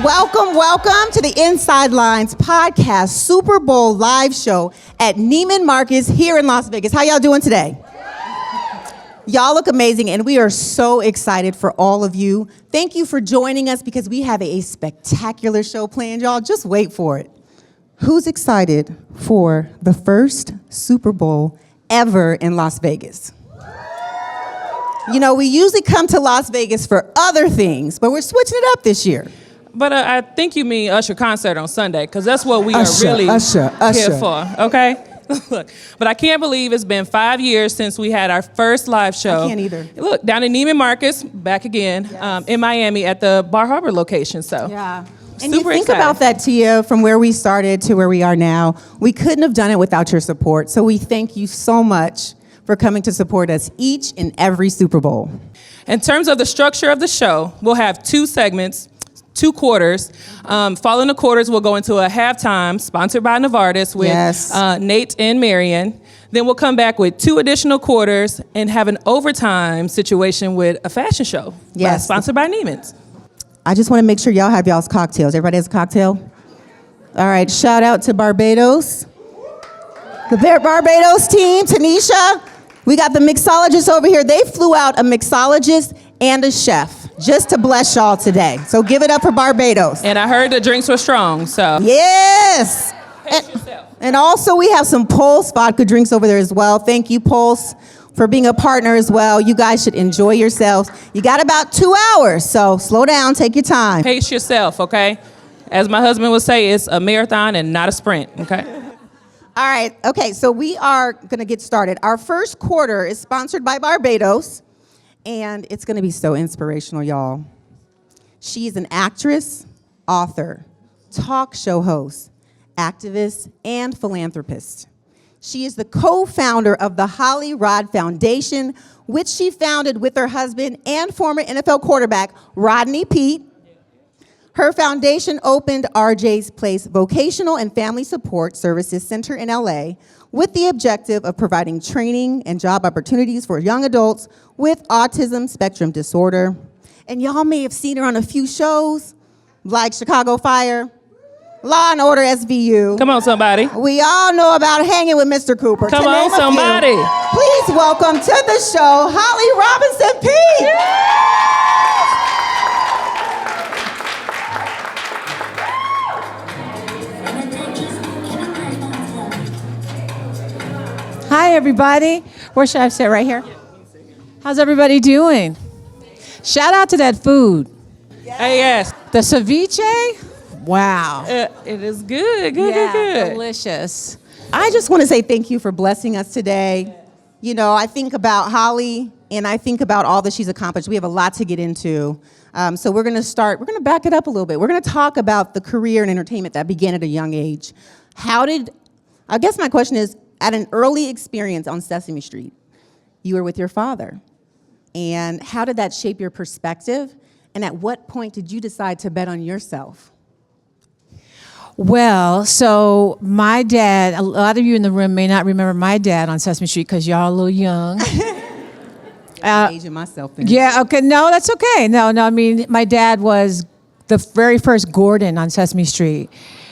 Welcome to the Inside Lines podcast Super Bowl live show at Neiman Marcus here in Las Vegas. How y'all doing today? Y'all look amazing, and we are so excited for all of you. Thank you for joining us because we have a spectacular show planned, y'all. Just wait for it. Who's excited for the first Super Bowl ever in Las Vegas? You know, we usually come to Las Vegas for other things, but we're switching it up this year. But I think you mean Usher concert on Sunday, because that's what we Usher, are really Usher. here for, okay? Look, but I can't believe it's been 5 years since we had our first live show. I can't either. Look, down in Neiman Marcus, back again, Yes. in Miami at the Bar Harbor location, so. Yeah. And Super you think excited. about that, Tia, from where we started to where we are now. We couldn't have done it without your support, so we thank you so much for coming to support us each and every Super Bowl. In terms of the structure of the show, we'll have 2 segments, 2 quarters. Following the quarters, we'll go into a halftime sponsored by Novartis with Yes. Nate and Marion. Then we'll come back with 2 additional quarters and have an overtime situation with a fashion show. Yes. Sponsored by Neiman's. I just want to make sure y'all have y'all's cocktails. Everybody has a cocktail? All right, shout out to Barbados. The Barbados team, Tanisha. We got the mixologists over here. They flew out a mixologist and a chef just to bless y'all today. So give it up for Barbados. And I heard the drinks were strong, so. Yes. Pace yourself. And also we have some Pulse vodka drinks over there as well. Thank you, Pulse, for being a partner as well. You guys should enjoy yourselves. You got about 2 hours, so slow down, take your time. Pace yourself, okay? As my husband would say, it's a marathon and not a sprint, okay? All right, okay, so we are gonna get started. Our first quarter is sponsored by Barbados, and it's gonna be so inspirational, y'all. She's an actress, author, talk show host, activist, and philanthropist. She is the co-founder of the HollyRod Foundation, which she founded with her husband and former NFL quarterback, Rodney Peete. Her foundation opened RJ's Place Vocational and Family Support Services Center in LA with the objective of providing training and job opportunities for young adults with autism spectrum disorder. And y'all may have seen her on a few shows like Chicago Fire, Law and Order SVU. Come on, somebody. We all know about hanging with Mr. Cooper. Come To on, name a few, somebody. Please welcome to the show, Holly Robinson Peete. Hi, everybody. Where should I sit? Right here? How's everybody doing? Shout out to that food. Hey, yes. The ceviche? Wow. It is good, good, Yeah, good. delicious. I just want to say thank you for blessing us today. You know, I think about Holly and I think about all that she's accomplished. We have a lot to get into. So we're going to back it up a little bit. We're going to talk about the career in entertainment that began at a young age. I guess my question is, at an early experience on Sesame Street, you were with your father. And how did that shape your perspective? And at what point did you decide to bet on yourself? Well, so my dad, a lot of you in the room may not remember my dad on Sesame Street because y'all a little young. I'm aging myself then. Yeah, okay, no, that's okay. No, I mean, my dad was the very first Gordon on Sesame Street.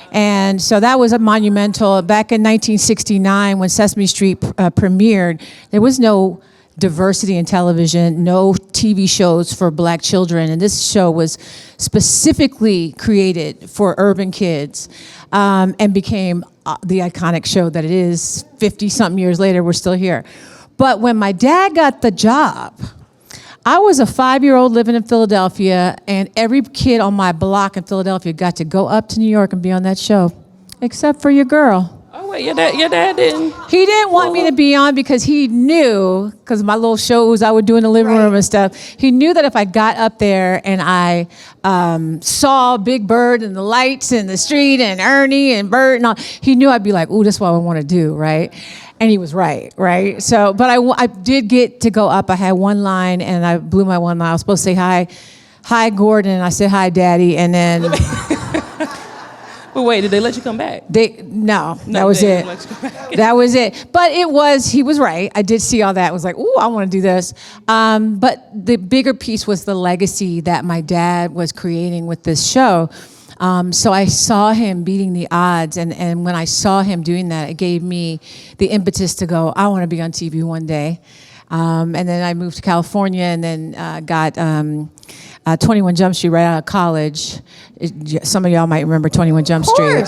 And so that was a monumental, back in 1969 when Sesame Street premiered, there was no diversity in television, no TV shows for black children. And this show was specifically created for urban kids and became the iconic show that it is. 50-something years later, we're still here. But when my dad got the job, I was a 5-year-old living in Philadelphia, and every kid on my block in Philadelphia got to go up to New York and be on that show, except for your girl. Oh, wait, your dad didn't? He didn't want me to be on because he knew, because my little shows I would do in the living room and stuff, he knew that if I got up there and I saw Big Bird and the lights and the street and Ernie and Bert and all, he knew I'd be like, ooh, that's what I want to do, right? And he was right? So, but I did get to go up. I had one line, and I blew my one line. I was supposed to say hi, Gordon. And I said, hi, Daddy. And then... But wait, did they let you come back? No, that was it. That was it. But he was right. I did see all that. I was like, ooh, I want to do this. But the bigger piece was the legacy that my dad was creating with this show. So I saw him beating the odds, and when I saw him doing that, it gave me the impetus to go, I want to be on TV one day. And then I moved to California, and then got 21 Jump Street right out of college. Some of y'all might remember 21 Jump Street.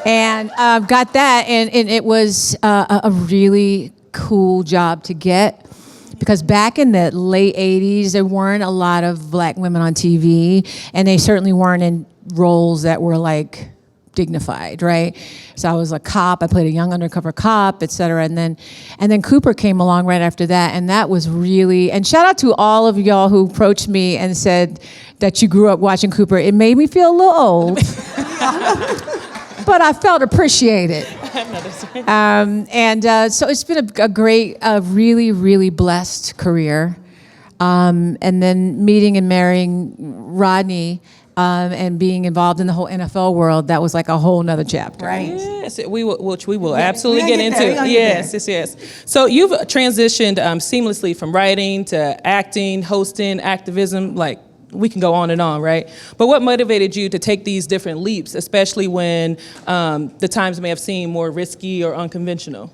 And got that, and it was a really cool job to get. Because back in the late 80s, there weren't a lot of black women on TV, and they certainly weren't in roles that were like dignified, right? So I was a cop, I played a young undercover cop, et cetera, and then Cooper came along right after that, and that was really, and shout out to all of y'all who approached me and said that you grew up watching Cooper. It made me feel a little old, but I felt appreciated. So it's been a great, really, really blessed career. And then meeting and marrying Rodney and being involved in the whole NFL world, that was like a whole nother chapter. Right. Yes, which we will absolutely we're get gonna get into. there, Yes. So you've transitioned seamlessly from writing to acting, hosting, activism, like we can go on and on, right? But what motivated you to take these different leaps, especially when the times may have seemed more risky or unconventional?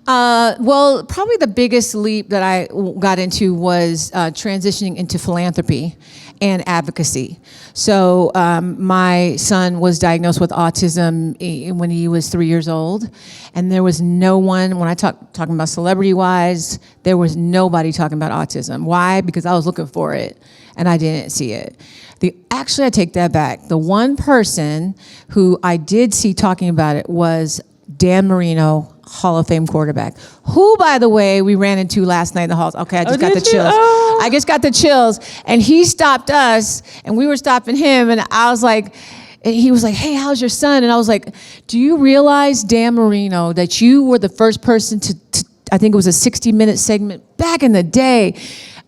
Well, probably the biggest leap that I got into was transitioning into philanthropy and advocacy. So my son was diagnosed with autism when he was 3 years old, and there was no one, when I talking about celebrity-wise, there was nobody talking about autism. Why? Because I was looking for it, and I didn't see it. Actually, I take that back. The one person who I did see talking about it was Dan Marino, Hall of Fame quarterback, who, by the way, we ran into last night in the halls. Okay, I just got the chills. Oh. I just got the chills. And he stopped us, and we were stopping him, and I was like, and he was like, hey, how's your son? And I was like, do you realize, Dan Marino, that you were the first person to I think it was a 60-minute segment back in the day,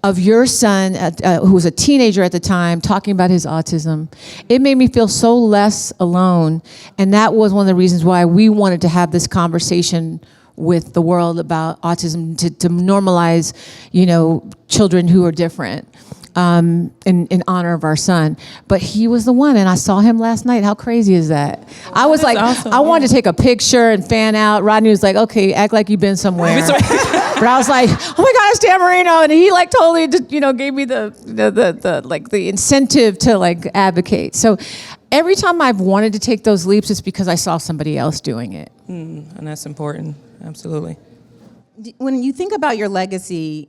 of your son, who was a teenager at the time, talking about his autism. It made me feel so less alone, and that was one of the reasons why we wanted to have this conversation with the world about autism, to normalize, children who are different, in honor of our son. But he was the one, and I saw him last night. How crazy is that? I was like, awesome. I wanted to take a picture and fan out. Rodney was like, okay, act like you've been somewhere. But I was like, oh my God, it's Dan Marino, and he like totally, gave me the incentive to advocate. So every time I've wanted to take those leaps, it's because I saw somebody else doing it. And that's important, absolutely. When you think about your legacy,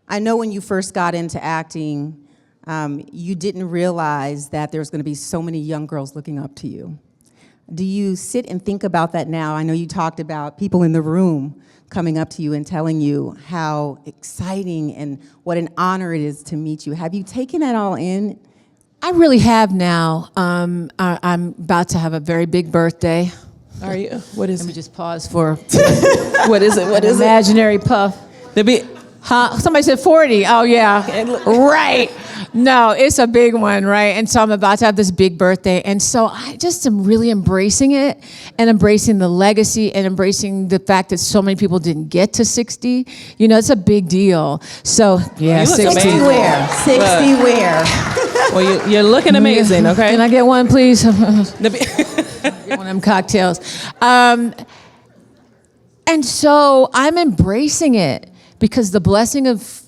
I know when you first got into acting, you didn't realize that there was going to be so many young girls looking up to you. Do you sit and think about that now? I know you talked about people in the room coming up to you and telling you how exciting and what an honor it is to meet you. Have you taken that all in? I really have now. I'm about to have a very big birthday. Are you? What is Let me it? just pause for What is it? What is it? imaginary puff. Huh? Somebody said 40. Oh, yeah. Right. No, it's a big one, right? And so I'm about to have this big birthday. And so I just am really embracing it, and embracing the legacy, and embracing the fact that so many people didn't get to 60. It's a big deal. So, yeah, You look 60 amazing. Where? 60 where? Well, you're looking amazing, okay? Can I get one, please? Get one of them cocktails. And so I'm embracing it, because the blessing of,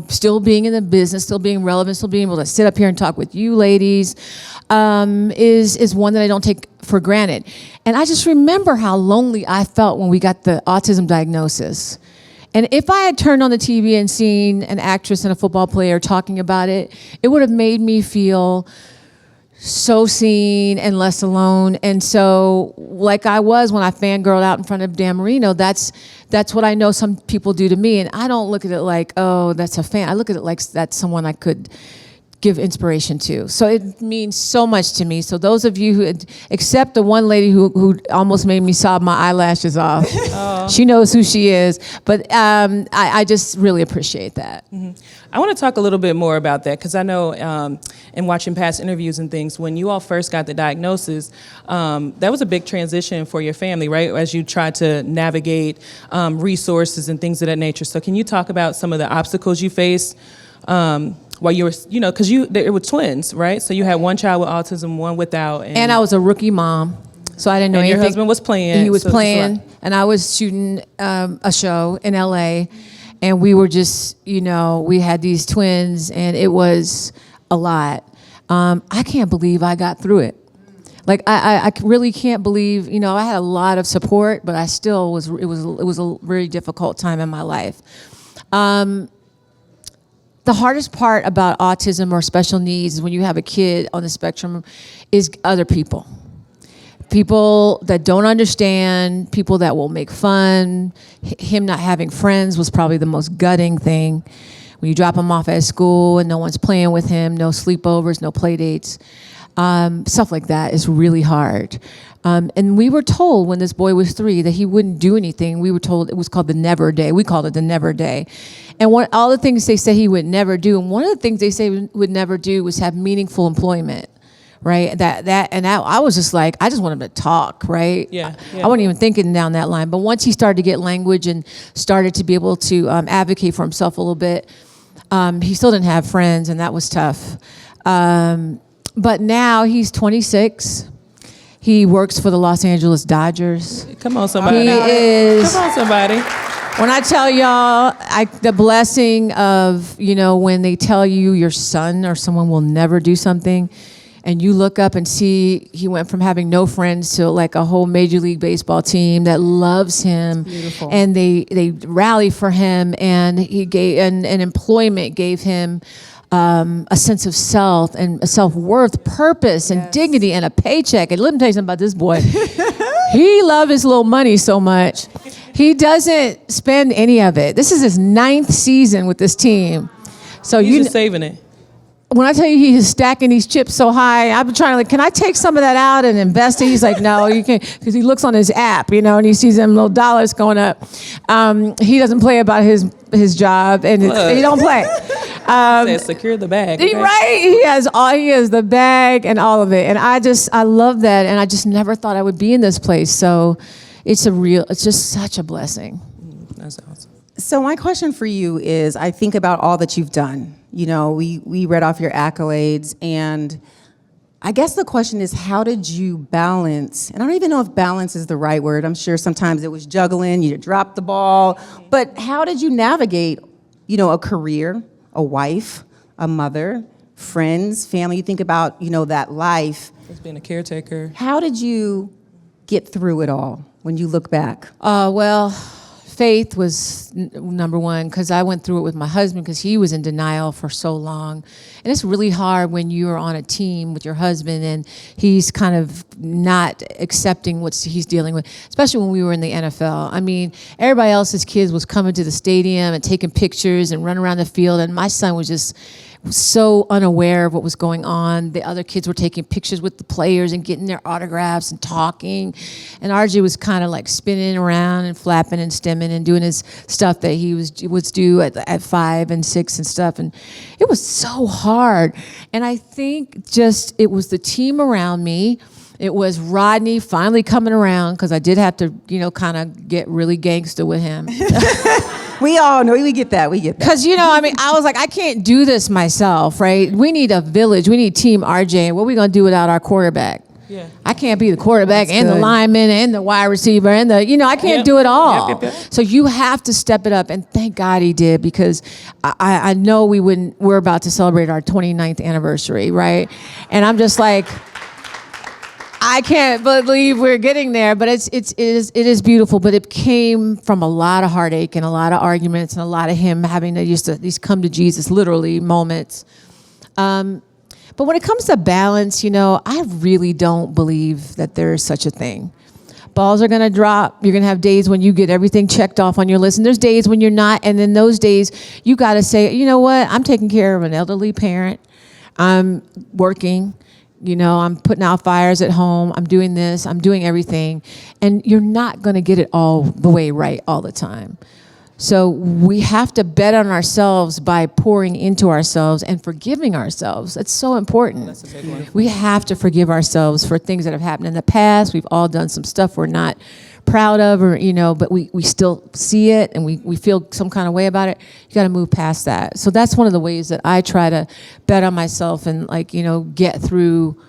still being in the business, still being relevant, still being able to sit up here and talk with you ladies, is one that I don't take for granted. And I just remember how lonely I felt when we got the autism diagnosis. And if I had turned on the TV and seen an actress and a football player talking about it, it would have made me feel so seen and less alone. And so, like I was when I fangirled out in front of Dan Marino, that's what I know some people do to me. And I don't look at it like, oh, that's a fan. I look at it like that's someone I could give inspiration to. So it means so much to me. So those of you who, except the one lady who almost made me sob my eyelashes off, she knows who she is. But I just really appreciate that. Mm-hmm. I want to talk a little bit more about that, because I know in watching past interviews and things, when you all first got the diagnosis, that was a big transition for your family, right? As you tried to navigate while you were, because they were twins, right? So you had one child with autism, one without. And I was a rookie mom, so I didn't know and anything. Your husband was playing. He was so playing, and I was shooting a show in LA, and we were just, we had these twins, and it was a lot. I can't believe I got through it. Like I really can't believe, I had a lot of support, but I still it was a very difficult time in my life. The hardest part about autism or special needs is when you have a kid on the spectrum is other people. People that don't understand, people that will make fun. Him not having friends was probably the most gutting thing. When you drop him off at school and no one's playing with him, no sleepovers, no play dates, stuff like that is really hard. And we were told when this boy was 3 that he wouldn't do anything. We were told it was called the never day. We called it the never day. And all the things they said he would never do, and one of the things they say would never do was have meaningful employment, right? I was just like, I just want him to talk, right? Yeah. I wasn't even thinking down that line. But once he started to get language and started to be able to advocate for himself a little bit, he still didn't have friends, and that was tough. But now he's 26. He works for the Los Angeles Dodgers. Come on, somebody. Come on, somebody. When I tell y'all, the blessing of, when they tell you your son or someone will never do something, and you look up and see he went from having no friends to like a whole Major League Baseball team that loves him, and they rally for him, and he gave and employment gave him a sense of self and a self-worth, purpose, and dignity, and a paycheck. And let me tell you something about this boy. He loves his little money so much. He doesn't spend any of it. This is his 9th season with this team. So He's just saving it. When I tell you he's stacking these chips so high, I've been trying to can I take some of that out and invest it? He's like, no, you can't, because he looks on his app, and he sees them little dollars going up. He doesn't play about his job, and he don't play. Says secure the bag. Okay? Right? He has the bag and all of it, and I love that, and I just never thought I would be in this place. So it's just such a blessing. That's awesome. So my question for you is, I think about all that you've done. We read off your accolades, and I guess the question is, how did you balance? And I don't even know if balance is the right word. I'm sure sometimes it was juggling, you dropped the ball. But how did you navigate, a career, a wife, a mother, friends, family? You think about, that life. Just being a caretaker. How did you get through it all when you look back? Well, faith was number one, because I went through it with my husband because he was in denial for so long. And it's really hard when you're on a team with your husband and he's kind of not accepting what he's dealing with, especially when we were in the NFL. I mean, everybody else's kids was coming to the stadium and taking pictures and running around the field, and my son was just so unaware of what was going on. The other kids were taking pictures with the players and getting their autographs and talking. And RJ was kind of like spinning around and flapping and stimming and doing his stuff that he was do at 5 and 6 and stuff. And it was so hard. And I think just it was the team around me. It was Rodney finally coming around, because I did have to, kind of get really gangster with him. We all know, we get that. Because, I was like, I can't do this myself, right? We need a village. We need Team RJ. And what are we going to do without our quarterback? Yeah. I can't be the quarterback and the lineman and the wide receiver and I can't do it all. Yep. So you have to step it up. And thank God he did, because I know we're about to celebrate our 29th anniversary, right? And I'm just like, I can't believe we're getting there, but it is beautiful. But it came from a lot of heartache and a lot of arguments and a lot of him having to these come to Jesus literally moments. But when it comes to balance, I really don't believe that there is such a thing. Balls are going to drop. You're going to have days when you get everything checked off on your list, and there's days when you're not. And in those days, you got to say, you know what? I'm taking care of an elderly parent. I'm working. I'm putting out fires at home. I'm doing this. I'm doing everything. And you're not going to get it all the way right all the time. So we have to bet on ourselves by pouring into ourselves and forgiving ourselves. That's so important. That's a big one. We have to forgive ourselves for things that have happened in the past. We've all done some stuff we're not proud of, or but we still see it and we feel some kind of way about it. You got to move past that. So that's one of the ways that I try to bet on myself and get through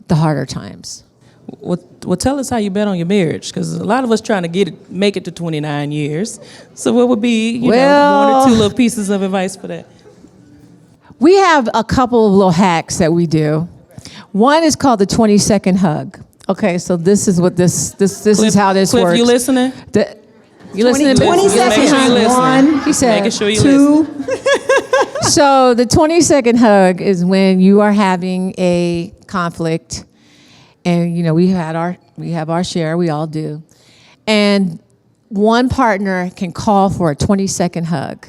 the harder times. Well, tell us how you bet on your marriage, because a lot of us trying to make it to 29 years. So what would be, one or two little pieces of advice for that? We have a couple of little hacks that we do. One is called the 20-second hug. Okay, so this is what this is how this Cliff, works. you listening? You listening? 20 seconds. Make sure you listen. One, he said, making sure you two. listen. So the 20-second hug is when you are having a conflict, and we have our share. We all do, and one partner can call for a 20-second hug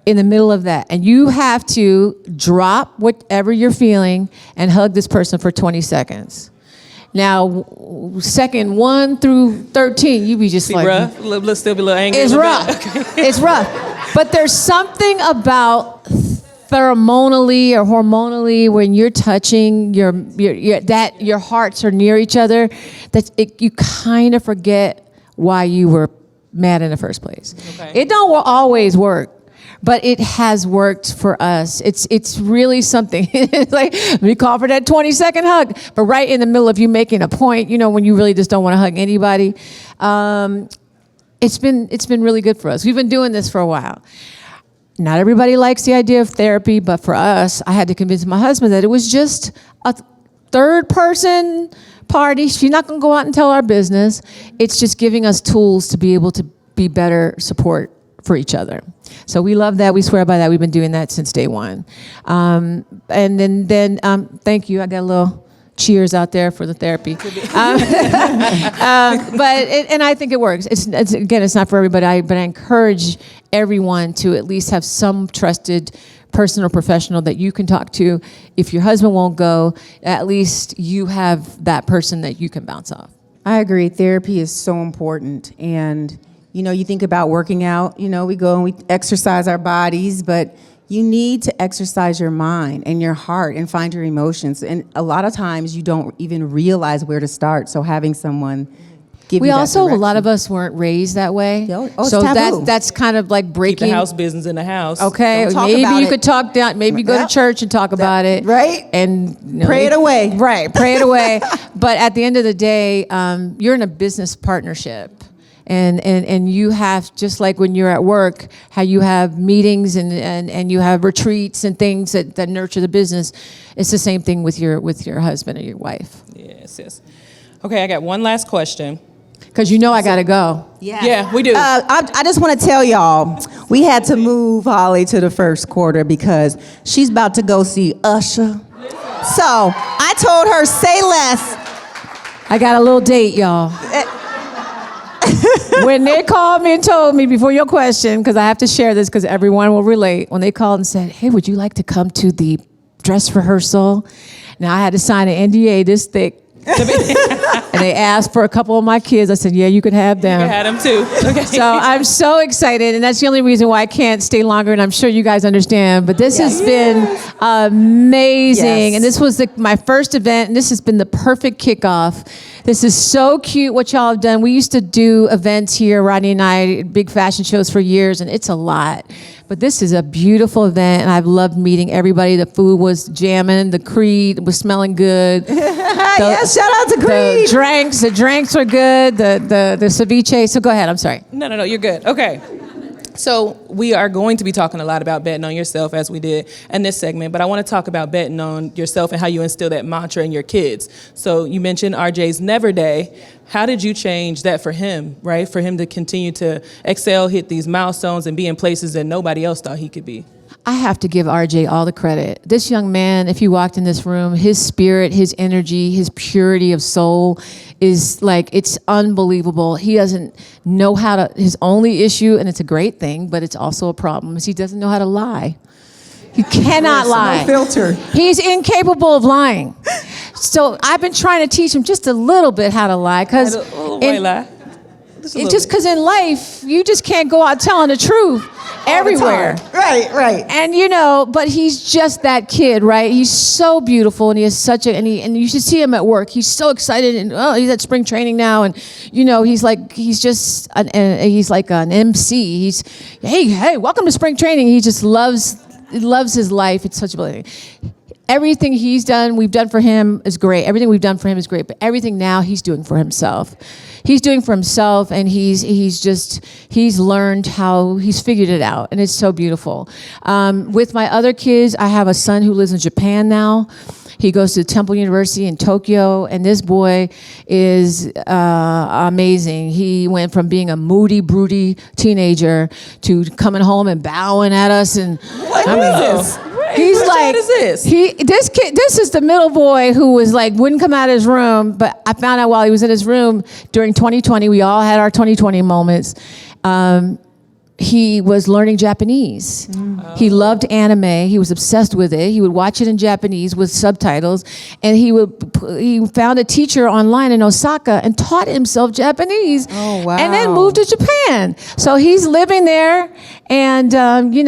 in the middle of that, and you have to drop whatever you're feeling and hug this person for 20 seconds. Now, second 1 through 13, you be just Be like, rough. Let's still be a little angry. it's a little rough. bit. It's rough. But there's something about pheromonally or hormonally when you're touching your hearts are near each other, that you kind of forget why you were mad in the first place. Okay. It don't always work, but it has worked for us. It's really something. It's like, we call for that 20-second hug, but right in the middle of you making a point, when you really just don't want to hug anybody. It's been really good for us. We've been doing this for a while. Not everybody likes the idea of therapy, but for us, I had to convince my husband that it was just a third person party. She's not going to go out and tell our business. It's just giving us tools to be able to be better support for each other. So we love that. We swear by that. We've been doing that since day one. And then thank you. I got a little cheers out there for the therapy. But I think it works. It's not for everybody, but I encourage everyone to at least have some trusted person or professional that you can talk to. If your husband won't go, at least you have that person that you can bounce off. I agree. Therapy is so important. And, you think about working out, we go and we exercise our bodies, but you need to exercise your mind and your heart and find your emotions. And a lot of times you don't even realize where to start. So having someone give you that a lot direction. of us weren't raised that way. It's so taboo. that's kind of like Keep breaking the house business in the house. Okay, Don't talk maybe about you it. could talk down. Maybe go to Yep. church and talk about it, Right. And Pray it away. Right, pray it away. But at the end of the day, you're in a business partnership, and you have, just like when you're at work, how you have meetings and you have retreats and things that nurture the business. It's the same thing with your husband or your wife. Yes. Okay, I got one last question. Because I got to go. Yeah, we do. I just want to tell y'all, we had to move Holly to the first quarter because she's about to go see Usher. So I told her, say less. I got a little date, y'all. When they called me and told me, before your question, because I have to share this because everyone will relate, when they called and said, hey, would you like to come to the dress rehearsal? Now I had to sign an NDA this thick. And they asked for a couple of my kids. I said, yeah, you could have them. You had them too. Okay. So I'm so excited, and that's the only reason why I can't stay longer, and I'm sure you guys understand, but this has been amazing. Yes. And this was my first event, and this has been the perfect kickoff. This is so cute what y'all have done. We used to do events here, Rodney and I, big fashion shows for years, and it's a lot. But this is a beautiful event, and I've loved meeting everybody. The food was jamming. The Creed was smelling good. Yes, shout out to Creed. The drinks were good. The ceviche. So go ahead. I'm sorry. No, you're good. Okay. So we are going to be talking a lot about betting on yourself, as we did in this segment, but I want to talk about betting on yourself and how you instill that mantra in your kids. So you mentioned RJ's Never Day. How did you change that for him, right? For him to continue to excel, hit these milestones, and be in places that nobody else thought he could be? I have to give RJ all the credit. This young man, if you walked in this room, his spirit, his energy, his purity of soul is it's unbelievable. He doesn't know his only issue, and it's a great thing, but it's also a problem, is he doesn't know how to lie. He cannot lie. No filter. He's incapable of lying. So I've been trying to teach him just a little bit how to lie. A little white lie. Just because in life, you just can't go out telling the truth everywhere. Right. And but he's just that kid, right? He's so beautiful, and he has such and you should see him at work. He's so excited, and he's at spring training now, and he's like an MC. He's hey, welcome to spring training. He just loves his life. It's such a blessing. Everything we've done for him is great. Everything we've done for him is great. But everything now he's doing for himself. He's doing for himself, and he's learned how, he's figured it out, and it's so beautiful. With my other kids, I have a son who lives in Japan now. He goes to Temple University in Tokyo, and this boy is amazing. He went from being a moody, broody teenager to coming home and bowing at us. And what is this? He's Which like, child is this? This is the middle boy who was like, wouldn't come out of his room. But I found out while he was in his room during 2020, we all had our 2020 moments. He was learning Japanese. Oh. He loved anime. He was obsessed with it. He would watch it in Japanese with subtitles, and he found a teacher online in Osaka and taught himself Japanese. Oh, wow. And then moved to Japan. So he's living there, and he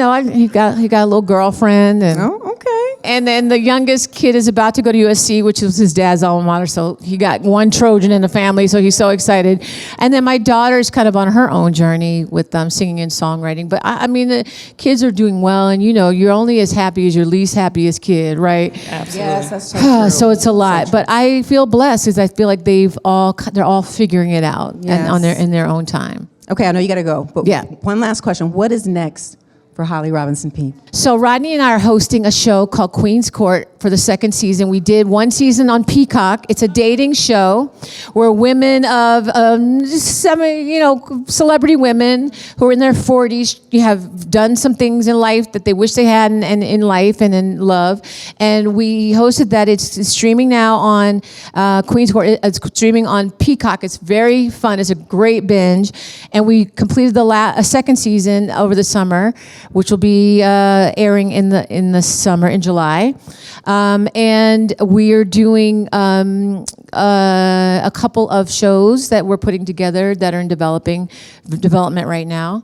got a little girlfriend. And, oh, okay. And then the youngest kid is about to go to USC, which was his dad's alma mater. So he got one Trojan in the family, so he's so excited. And then my daughter's kind of on her own journey with singing and songwriting. But I mean, the kids are doing well, and you're only as happy as your least happiest kid, right? Absolutely. Yes, that's so true. So it's a lot. But I feel blessed because I feel like they're all figuring it out in their own time. Okay, I know you got to go, but yeah. One last question. What is next for Holly Robinson Peete? So Rodney and I are hosting a show called Queen's Court for the second season. We did one season on Peacock. It's a dating show where women of celebrity women who are in their 40s have done some things in life that they wish they had in life and in love. And we hosted that. It's streaming now on Queen's Court. It's streaming on Peacock. It's very fun. It's a great binge. And we completed a second season over the summer, which will be airing in the summer in July, and we're doing a couple of shows that we're putting together that are in development right now.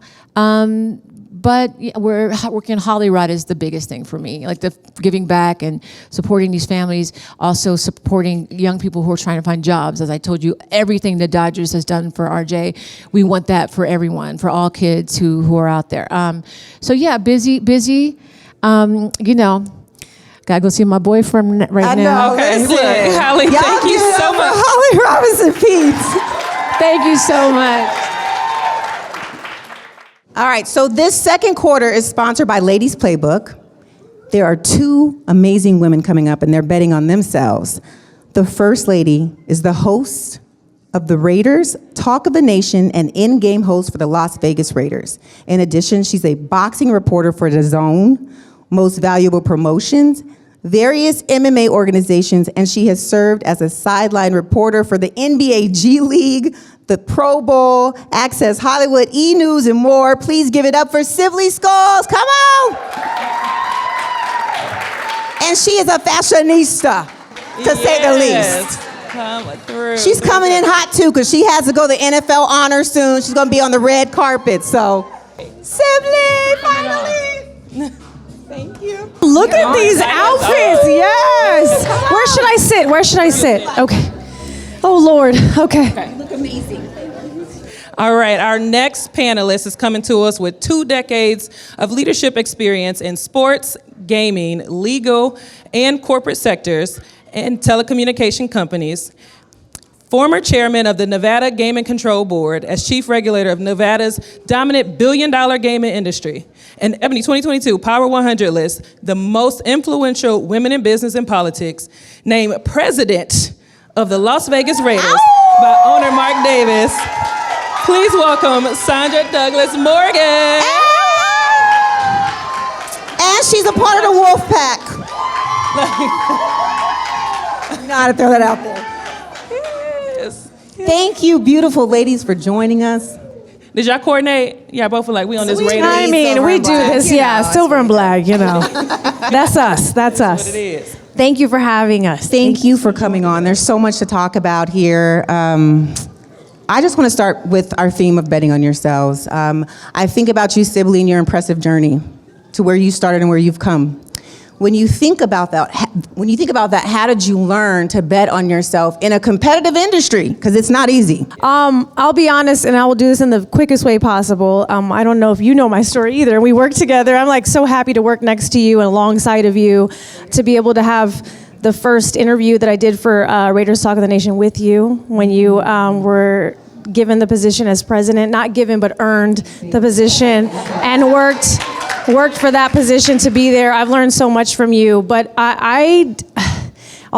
But we're working. HollyRod is the biggest thing for me, like the giving back and supporting these families, also supporting young people who are trying to find jobs. As I told you, everything the Dodgers has done for RJ, we want that for everyone, for all kids who are out there. So yeah, busy. Gotta go see my boyfriend right now. Okay, look, Holly, thank you so much. Holly Robinson Peete. Thank you so much. All right, so this second quarter is sponsored by Ladies Playbook. There are two amazing women coming up, and they're betting on themselves. The first lady is the host of the Raiders, Talk of the Nation, and in-game host for the Las Vegas Raiders. In addition, she's a boxing reporter for The Zone, Most Valuable Promotions, various MMA organizations, and she has served as a sideline reporter for the NBA G League, the Pro Bowl, Access Hollywood, E! News, and more. Please give it up for Sibley Scoles. Come on! And she is a fashionista, to say the least. Come through. She's coming in hot, too, because she has to go to NFL honors soon. She's going to be on the red carpet, so. Sibley, finally! Thank you. Look at these outfits. Yes. Where should I sit? Okay. Oh, Lord. Okay. Look amazing. All right, our next panelist is coming to us with 2 decades of leadership experience in sports, gaming, legal, and corporate sectors, and telecommunication companies. Former chairman of the Nevada Gaming Control Board as chief regulator of Nevada's dominant billion-dollar gaming industry. And Ebony 2022 Power 100 list, the most influential women in business and politics, named president of the Las Vegas Raiders by owner Mark Davis. Please welcome Sandra Douglas Morgan. And she's a part of the Wolf Pack. You know how to throw that out there. Yes. Thank you, beautiful ladies, for joining us. Did y'all coordinate? Yeah, both were like, we on this We- radar. I mean, Silver we and do black, this, you yeah, know, silver and black, That's us. That's us. What it is. Thank you for having us. Thank you for coming on. There's so much to talk about here. I just want to start with our theme of betting on yourselves. I think about you, Sibley, and your impressive journey to where you started and where you've come. When you think about that, how did you learn to bet on yourself in a competitive industry? Because it's not easy. I'll be honest, and I will do this in the quickest way possible. I don't know if you know my story either. We work together. I'm like so happy to work next to you and alongside of you, to be able to have the first interview that I did for Raiders Talk of the Nation with you when you were given the position as president, not given, but earned the position and worked for that position to be there. I've learned so much from you, but I'll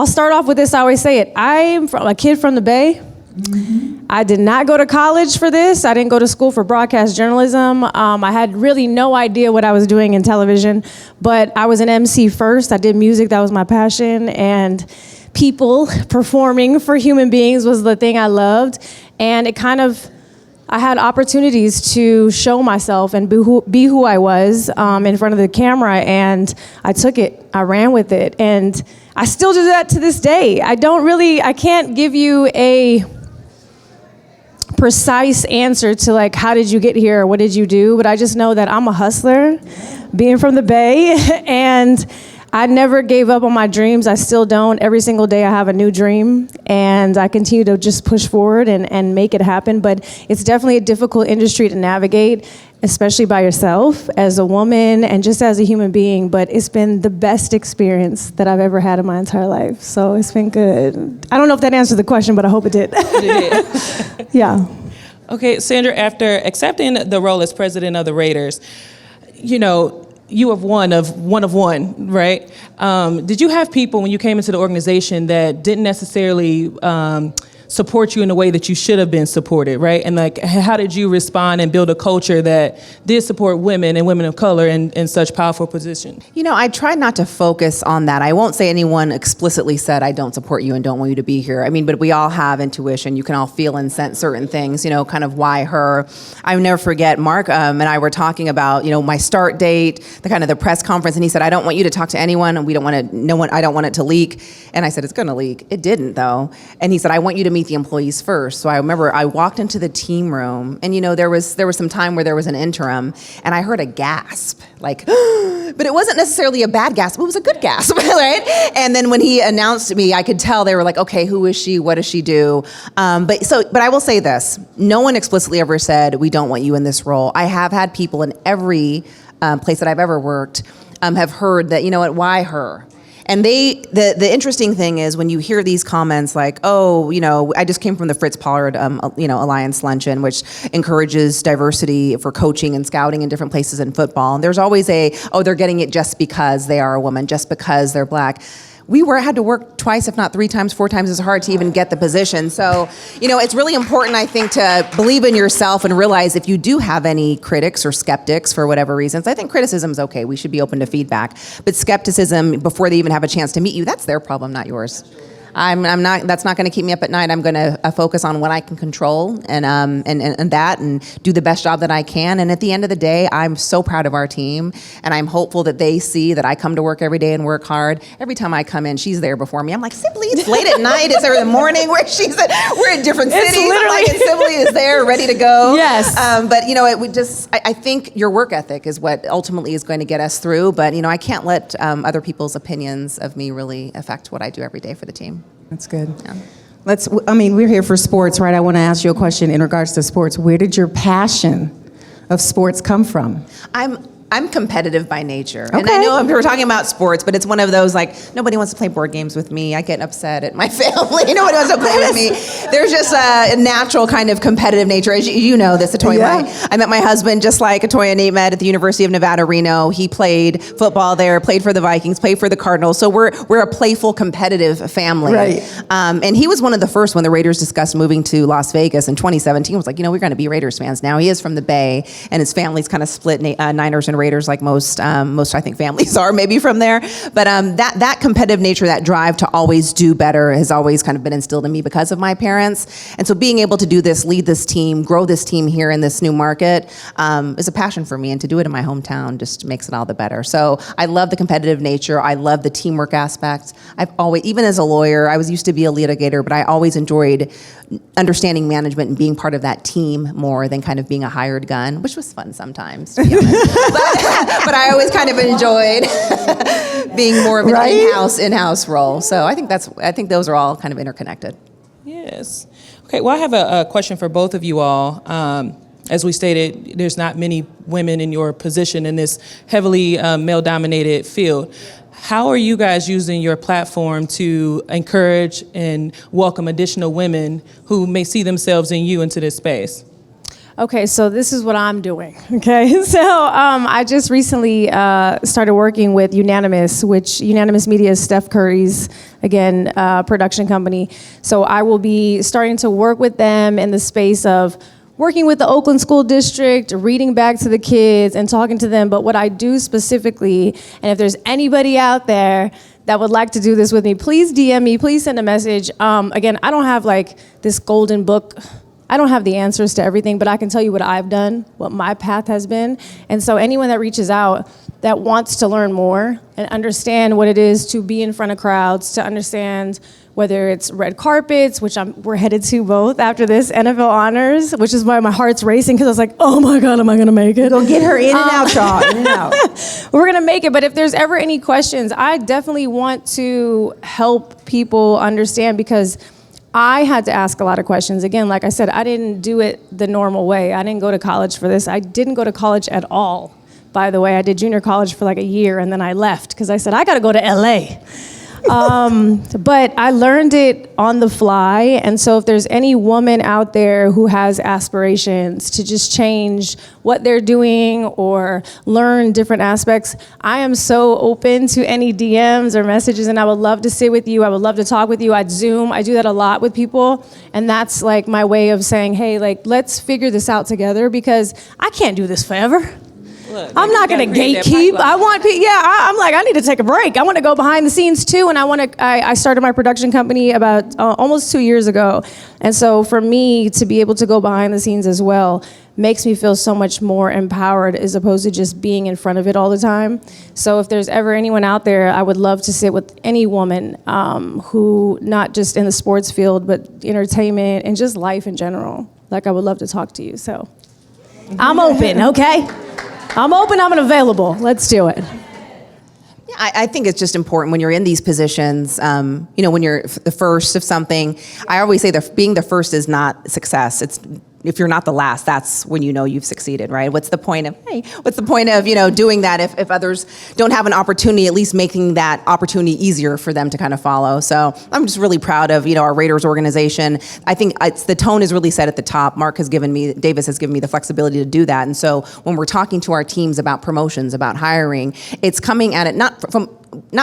start off with this. I always say it. I'm a kid from the Bay. Mm-hmm. I did not go to college for this. I didn't go to school for broadcast journalism. I had really no idea what I was doing in television, but I was an MC first. I did music. That was my passion. And people performing for human beings was the thing I loved. And I had opportunities to show myself and be who I was in front of the camera, and I took it. I ran with it, and I still do that to this day. I can't give you a precise answer to like, how did you get here, or what did you do? But I just know that I'm a hustler, being from the Bay, and I never gave up on my dreams. I still don't. Every single day I have a new dream, and I continue to just push forward and make it happen. But it's definitely a difficult industry to navigate, especially by yourself as a woman and just as a human being. But it's been the best experience that I've ever had in my entire life. So it's been good. I don't know if that answered the question, but I hope it did. It did. Yeah. Okay, Sandra, after accepting the role as president of the Raiders, you have one of one, right? Did you have people when you came into the organization that didn't necessarily support you in the way that you should have been supported, right? And like, how did you respond and build a culture that did support women and women of color in such powerful positions? I tried not to focus on that. I won't say anyone explicitly said, I don't support you and don't want you to be here. But we all have intuition. You can all feel and sense certain things, kind of why her. I'll never forget, Mark and I were talking about, my start date, the press conference, and he said, I don't want you to talk to anyone, and I don't want it to leak. And I said, it's gonna leak. It didn't though. And he said, I want you to meet the employees first. So I remember I walked into the team room, and there was some time where there was an interim, and I heard a gasp, like, but it wasn't necessarily a bad gasp, it was a good gasp, right? And then when he announced me, I could tell they were like, okay, who is she? What does she do? But I will say this, no one explicitly ever said, we don't want you in this role. I have had people in every place that I've ever worked have heard that, why her? And the interesting thing is when you hear these comments like, I just came from the Fritz Pollard, Alliance Luncheon, which encourages diversity for coaching and scouting in different places in football. And there's always they're getting it just because they are a woman, just because they're black. We had to work twice, if not 3 times, 4 times as hard to even get the position. So, it's really important, I think, to believe in yourself and realize if you do have any critics or skeptics for whatever reasons. I think criticism is okay. We should be open to feedback. But skepticism before they even have a chance to meet you, that's their problem, not yours. I'm not. That's not going to keep me up at night. I'm going to focus on what I can control and do the best job that I can. And at the end of the day, I'm so proud of our team, and I'm hopeful that they see that I come to work every day and work hard. Every time I come in, she's there before me. I'm like, Sibley, it's late at night. It's early in the morning. Where she's at. We're in different cities. Literally. And Sibley is there, ready to go. Yes. But I think your work ethic is what ultimately is going to get us through. But I can't let other people's opinions of me really affect what I do every day for the team. That's good. Yeah. We're here for sports, right? I want to ask you a question in regards to sports. Where did your passion of sports come from? I'm competitive by nature. Okay. And I know we're talking about sports, but it's one of those, like, nobody wants to play board games with me. I get upset at my family. Nobody wants to play with me. There's just a natural kind of competitive nature. As you know this, Atoya. Yeah. I met my husband just like Atoya and Nate met at the University of Nevada, Reno. He played football there, played for the Vikings, played for the Cardinals. So we're a playful, competitive family. Right. And he was one of the first when the Raiders discussed moving to Las Vegas in 2017. Was like, we're going to be Raiders fans now. He is from the Bay, and his family's kind of split, Niners and Raiders, like most I think families are maybe from there. But that competitive nature, that drive to always do better, has always kind of been instilled in me because of my parents. And so being able to do this, lead this team, grow this team here in this new market, is a passion for me. And to do it in my hometown just makes it all the better. So I love the competitive nature. I love the teamwork aspect. I've always, even as a lawyer, I was used to be a litigator, but I always enjoyed understanding management and being part of that team more than kind of being a hired gun, which was fun sometimes, to be honest. but I always kind of enjoyed being more of an in-house role. So I think those are all kind of interconnected. Yes. Okay, well, I have a question for both of you all. As we stated, there's not many women in your position in this heavily male-dominated field. How are you guys using your platform to encourage and welcome additional women who may see themselves in you into this space? Okay, so this is what I'm doing, okay? So I just recently started working with Unanimous, which Unanimous Media is Steph Curry's, again, production company. So I will be starting to work with them in the space of working with the Oakland School District, reading back to the kids and talking to them. But what I do specifically, and if there's anybody out there that would like to do this with me, please DM me, please send a message. Again, I don't have like this golden book. I don't have the answers to everything, but I can tell you what I've done, what my path has been. And so anyone that reaches out that wants to learn more and understand what it is to be in front of crowds, to understand whether it's red carpets, which we're headed to both after this, NFL honors, which is why my heart's racing, because I was like, oh my God, am I gonna make it? Go get her in and out, y'all, in and out. We're gonna make it, but if there's ever any questions, I definitely want to help people understand, because I had to ask a lot of questions. Again, like I said, I didn't do it the normal way. I didn't go to college for this. I didn't go to college at all, by the way. I did junior college for like a year, and then I left because I said, I gotta go to LA. But I learned it on the fly, and so if there's any woman out there who has aspirations to just change what they're doing or learn different aspects, I am so open to any DMs or messages, and I would love to sit with you. I would love to talk with you. I'd Zoom. I do that a lot with people, and that's like my way of saying, hey, like, let's figure this out together, because I can't do this forever. Look, I'm not going to gatekeep. I want people. Yeah, I'm like, I need to take a break. I want to go behind the scenes too. And I started my production company about almost 2 years ago. And so for me to be able to go behind the scenes as well makes me feel so much more empowered, as opposed to just being in front of it all the time. So if there's ever anyone out there, I would love to sit with any woman who, not just in the sports field, but entertainment and just life in general. Like, I would love to talk to you. So I'm open, okay? I'm open, I'm available. Let's do it. Yeah, I think it's just important when you're in these positions, when you're the first of something. I always say that being the first is not success. It's, if you're not the last, that's when you know you've succeeded, right? What's the point of doing that if others don't have an opportunity, at least making that opportunity easier for them to kind of follow. So I'm just really proud of, our Raiders organization. I think the tone is really set at the top. Davis has given me the flexibility to do that. And so when we're talking to our teams about promotions, about hiring, it's coming at it not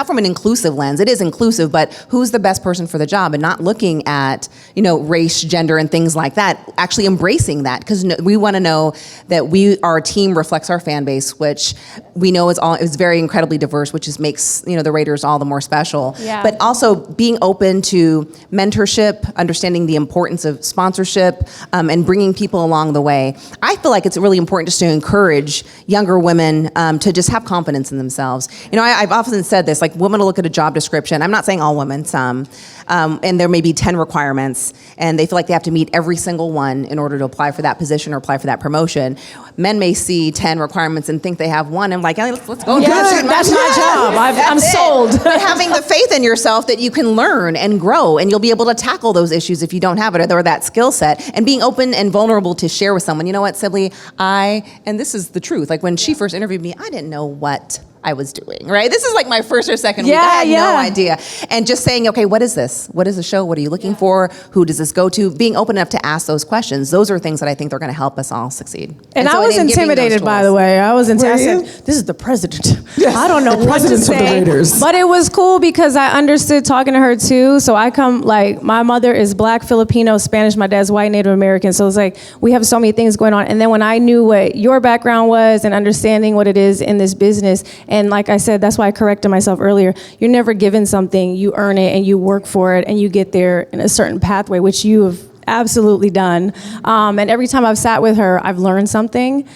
from an inclusive lens. It is inclusive, but who's the best person for the job, and not looking at, race, gender, and things like that, actually embracing that, because we want to know that our team reflects our fan base, which we know is very incredibly diverse, which makes, the Raiders all the more special. Yeah. But also being open to mentorship, understanding the importance of sponsorship, and bringing people along the way. I feel like it's really important just to encourage younger women to just have confidence in themselves. I've often said this, like, women will look at a job description. I'm not saying all women, some, and there may be 10 requirements, and they feel like they have to meet every single one in order to apply for that position or apply for that promotion. Men may see 10 requirements and think they have one, and like, hey, let's go. That's my job. I'm sold. But having the faith in yourself that you can learn and grow, and you'll be able to tackle those issues if you don't have it, or that skill set, and being open and vulnerable to share with someone, you know what, Sibley, and this is the truth. Like, when she first interviewed me, I didn't know what I was doing, right? This is like my first or second week. Yeah, I had no yeah. idea. And just saying, okay, what is this? What is the show? What are you looking for? Who does this go to? Being open enough to ask those questions. Those are things that I think they're going to help us all succeed. And I so was in giving those intimidated, by the tools- way. I was intimidated. Were I said, this is the president. Yes, I don't know the what to president of the say. Raiders. But it was cool because I understood talking to her too. So I come, like, my mother is Black, Filipino, Spanish. My dad's white, Native American. So it's like, we have so many things going on. And then when I knew what your background was and understanding what it is in this business, and like I said, that's why I corrected myself earlier. You're never given something, you earn it and you work for it and you get there in a certain pathway, which you have absolutely done. And every time I've sat with her, I've learned something.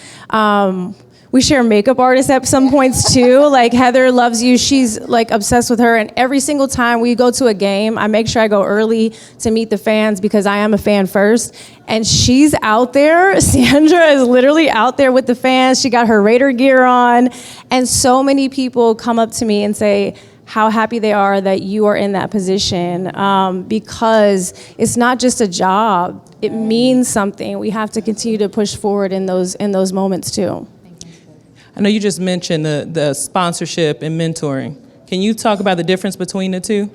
We share makeup artists at some points too. Like Heather loves you. She's like obsessed with her. And every single time we go to a game, I make sure I go early to meet the fans because I am a fan first. And she's out there. Sandra is literally out there with the fans. She got her Raider gear on. And so many people come up to me and say how happy they are that you are in that position because it's not just a job. It means something. We have to continue to push forward in those moments too. I know you just mentioned the sponsorship and mentoring. Can you talk about the difference between the two?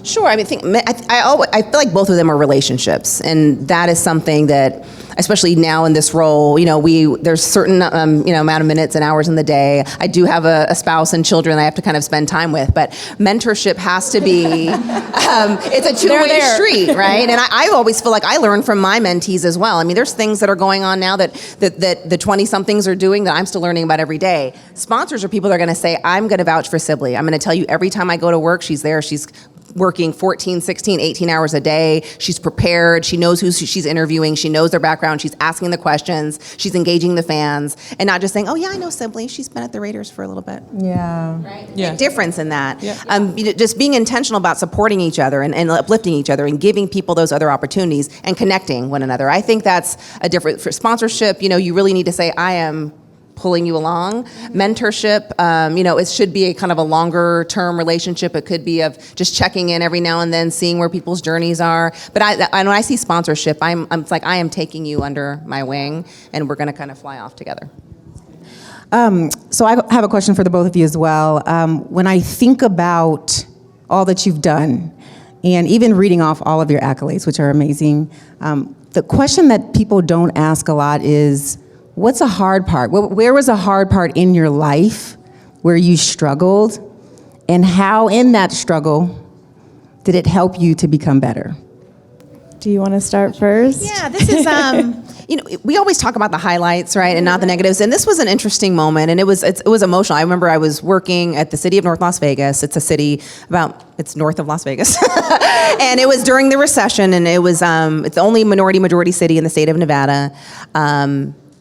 Sure. I mean, I feel like both of them are relationships, and that is something that, especially now in this role, there's certain amount of minutes and hours in the day. I do have a spouse and children I have to kind of spend time with, but mentorship has to be it's a two-way street, right? And I always feel like I learn from my mentees as well. I mean, there's things that are going on now that the 20-somethings are doing that I'm still learning about every day. Sponsors are people that are going to say, I'm going to vouch for Sibley. I'm going to tell you every time I go to work, she's there. She's working 14, 16, 18 hours a day. She's prepared. She knows who she's interviewing. She knows their background. She's asking the questions. She's engaging the fans and not just saying, oh yeah, I know Sibley. She's been at the Raiders for a little bit. Yeah. Right? Yeah. Big difference in that. Yeah. Just being intentional about supporting each other and uplifting each other and giving people those other opportunities and connecting one another. I think that's a different, for sponsorship, you really need to say, I am pulling you along. Mentorship, it should be a kind of a longer term relationship. It could be of just checking in every now and then, seeing where people's journeys are. But when I see sponsorship, it's like I am taking you under my wing and we're gonna kind of fly off together. So I have a question for the both of you as well. When I think about all that you've done, and even reading off all of your accolades, which are amazing, the question that people don't ask a lot is, what's a hard part? Where was a hard part in your life where you struggled, and how in that struggle did it help you to become better? Do you want to start first? Yeah, this is, we always talk about the highlights, right, and not the negatives. And this was an interesting moment, and it was emotional. I remember I was working at the city of North Las Vegas. It's a city it's north of Las Vegas. And it was during the recession, and it was, it's the only majority city in the state of Nevada.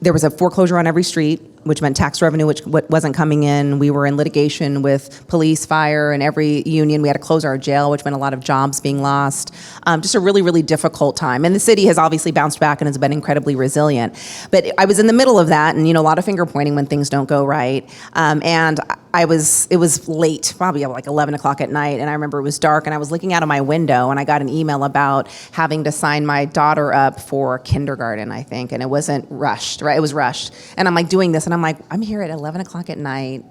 There was a foreclosure on every street, which meant tax revenue, which wasn't coming in. We were in litigation with police, fire, and every union. We had to close our jail, which meant a lot of jobs being lost. Just a really, really difficult time. And the city has obviously bounced back and has been incredibly resilient. But I was in the middle of that, and a lot of finger pointing when things don't go right. And it was late, probably like 11 o'clock at night, and I remember it was dark, and I was looking out of my window, and I got an email about having to sign my daughter up for kindergarten, I think, and it wasn't rushed, right? It was rushed. And I'm like doing this, and I'm like, I'm here at 11 o'clock at night.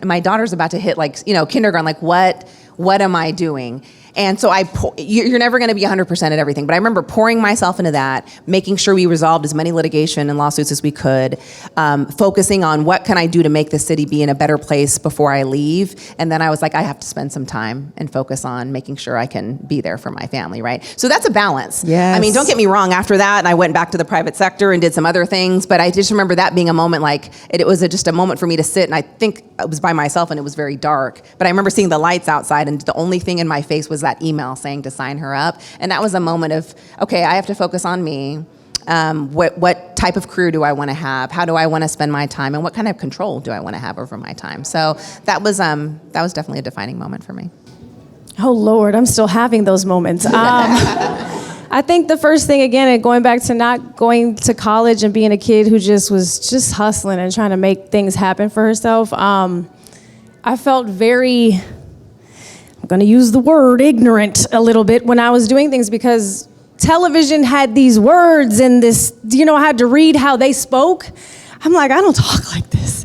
My daughter's about to hit kindergarten. Like, what am I doing? And so you're never going to be 100% at everything, but I remember pouring myself into that, making sure we resolved as many litigation and lawsuits as we could, focusing on what can I do to make the city be in a better place before I leave. And then I was like, I have to spend some time and focus on making sure I can be there for my family, right? So that's a balance. Yes. I mean, don't get me wrong, after that, I went back to the private sector and did some other things, but I just remember that being a moment, like, it was just a moment for me to sit, and I think I was by myself and it was very dark, but I remember seeing the lights outside, and the only thing in my face was that email saying to sign her up. And that was a moment of, okay, I have to focus on me. What type of career do I want to have? How do I want to spend my time? And what kind of control do I want to have over my time? So that was definitely a defining moment for me. Oh Lord, I'm still having those moments. I think the first thing, again, going back to not going to college and being a kid who was hustling and trying to make things happen for herself, I felt very, I'm going to use the word ignorant a little bit when I was doing things, because television had these words and this, I had to read how they spoke. I'm like, I don't talk like this.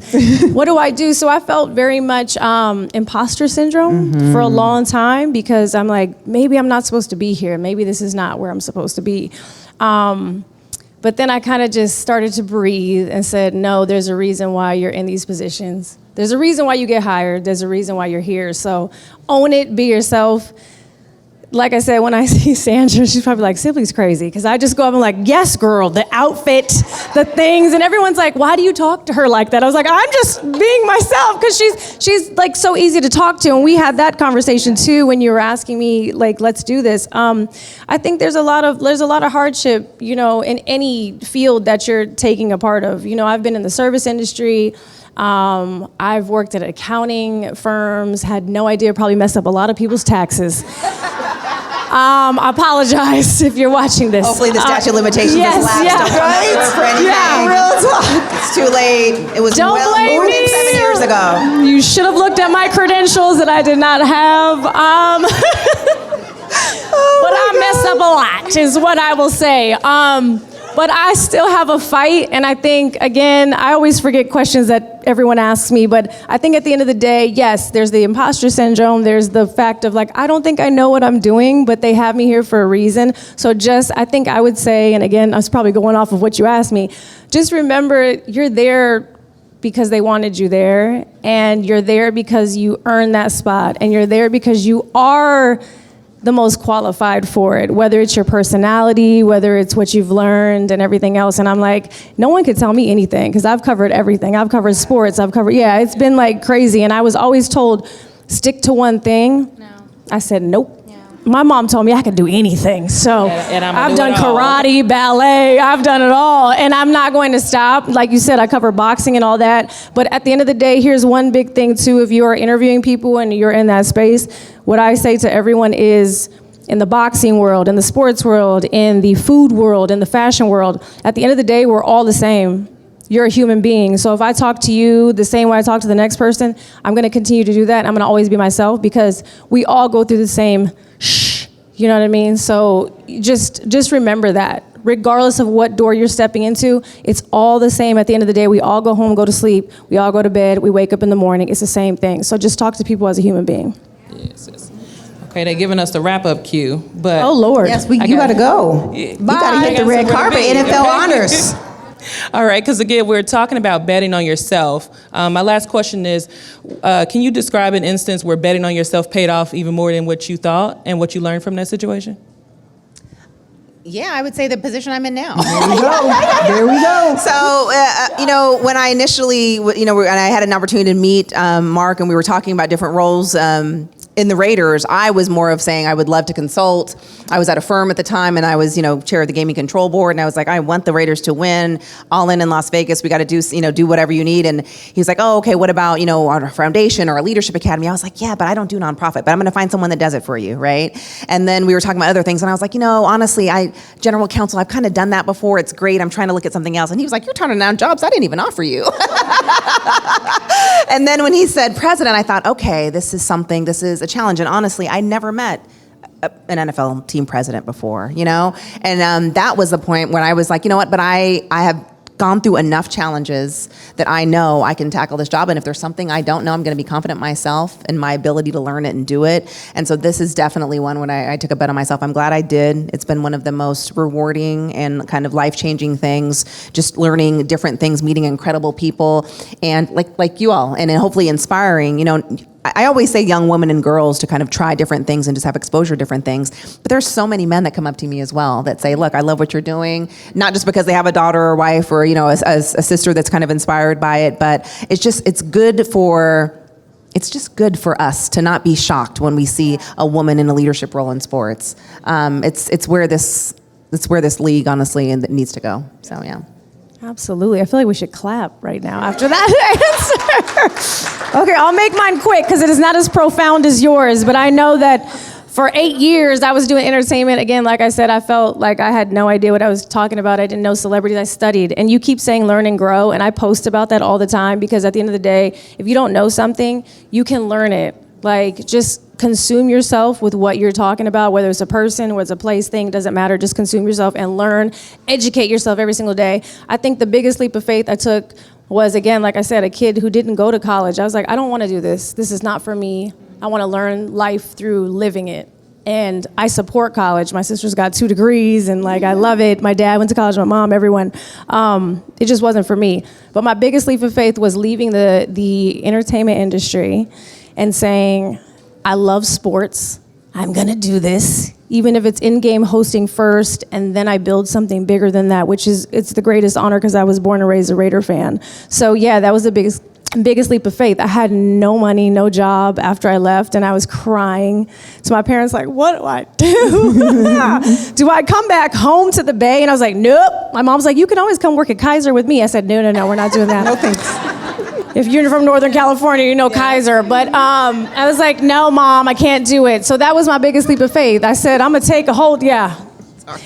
what do I do? So I felt very much imposter syndrome for a long time because I'm like, maybe I'm not supposed to be here. Maybe this is not where I'm supposed to be. But then I kind of just started to breathe and said, no, there's a reason why you're in these positions. There's a reason why you get hired. There's a reason why you're here. So own it, be yourself. Like I said, when I see Sandra, she's probably like, Sibley's crazy. Because I just go up and like, yes, girl, the outfit, the things. And everyone's like, why do you talk to her like that? I was like, I'm just being myself. Because she's like so easy to talk to. And we had that conversation too when you were asking me, like, let's do this. I think there's a lot of hardship, you know, in any field that you're taking a part of. You know, I've been in the service industry. I've worked at accounting firms, had no idea, probably messed up a lot of people's taxes. I apologize if you're watching this. Hopefully the statute of limitations yes, is lapsed. yeah, Don't come right? for anything. Yeah, real talk. It's too late. It was Don't blame more me. than 7 years ago. You should have looked at my credentials that I did not have. But I messed up a lot, is what I will say. But I still have a fight, and I think, again, I always forget questions that everyone asks me, but I think at the end of the day, yes, there's the imposter syndrome, there's the fact of like, I don't think I know what I'm doing, but they have me here for a reason. So I think I would say, and again, I was probably going off of what you asked me, just remember you're there because they wanted you there, and you're there because you earned that spot, and you're there because you are the most qualified for it, whether it's your personality, whether it's what you've learned and everything else. And I'm like, no one could tell me anything because I've covered everything. I've covered sports, it's been like crazy. And I was always told, stick to one thing. No. I said, nope. My mom told me I could do anything. So I've done karate, ballet, I've done it all. And I'm not going to stop. Like you said, I cover boxing and all that. But at the end of the day, here's one big thing too. If you are interviewing people and you're in that space, what I say to everyone is, in the boxing world, in the sports world, in the food world, in the fashion world, at the end of the day, we're all the same. You're a human being. So if I talk to you the same way I talk to the next person, I'm going to continue to do that. I'm going to always be myself because we all go through the same you know what I mean? So just remember that. Regardless of what door you're stepping into, it's all the same. At the end of the day, we all go home, go to sleep, we all go to bed, we wake up in the morning. It's the same thing. So just talk to people as a human being. Yes. Okay, they're giving us the wrap-up cue, but... Oh, Lord. Yes, you got to go. You got to hit the red carpet, NFL honors. All right, because again, we're talking about betting on yourself. My last question is, can you describe an instance where betting on yourself paid off even more than what you thought and what you learned from that situation? Yeah, I would say the position I'm in now. There we go. There we go. So, when I initially, and I had an opportunity to meet Mark and we were talking about different roles in the Raiders, I was more of saying I would love to consult. I was at a firm at the time and I was, chair of the gaming control board. And I was like, I want the Raiders to win, all in Las Vegas. We got to do whatever you need. And he's like, oh, okay, what about, our foundation or a leadership academy? I was like, yeah, but I don't do nonprofit, but I'm going to find someone that does it for you, right? And then we were talking about other things. And I was like, honestly, general counsel, I've kind of done that before. It's great. I'm trying to look at something else. And he was like, you're turning down jobs I didn't even offer you. And then when he said president, I thought, okay, this is a challenge. And honestly, I never met an NFL team president before, And that was the point when I was like, you know what, but I have gone through enough challenges that I know I can tackle this job. And if there's something I don't know, I'm going to be confident myself in my ability to learn it and do it. And so this is definitely one when I took a bet on myself. I'm glad I did. It's been one of the most rewarding and kind of life-changing things, just learning different things, meeting incredible people, and like you all, and then hopefully inspiring, I always say young women and girls to kind of try different things and just have exposure to different things. But there's so many men that come up to me as well that say, look, I love what you're doing. Not just because they have a daughter or wife or, a sister that's kind of inspired by it, but it's just good for us to not be shocked when we see a woman in a leadership role in sports. It's where this league, honestly, and it needs to go. So, yeah. Absolutely. I feel like we should clap right now after that answer. Okay, I'll make mine quick because it is not as profound as yours, but I know that for 8 years I was doing entertainment. Again, like I said, I felt like I had no idea what I was talking about. I didn't know celebrities. I studied. And you keep saying learn and grow, and I post about that all the time because at the end of the day, if you don't know something, you can learn it. Like, just consume yourself with what you're talking about, whether it's a person, whether it's a place, thing, doesn't matter. Just consume yourself and learn, educate yourself every single day. I think the biggest leap of faith I took was, again, like I said, a kid who didn't go to college. I was like, I don't want to do this. This is not for me. I want to learn life through living it. And I support college. My sister's got 2 degrees, and like I love it. My dad went to college, my mom, everyone. It just wasn't for me. But my biggest leap of faith was leaving the entertainment industry and saying, I love sports. I'm gonna do this, even if it's in-game hosting first, and then I build something bigger than that, it's the greatest honor because I was born and raised a Raider fan. So yeah, that was the biggest leap of faith. I had no money, no job after I left, and I was crying to my parents like, what do I do? Do I come back home to the Bay? And I was like, nope. My mom's like, you can always come work at Kaiser with me. I said, no, we're not doing that. No thanks. If you're from Northern California, you know Kaiser. But I was like, no, Mom, I can't do it. So that was my biggest leap of faith. I said, I'm going to take a hold. Yeah.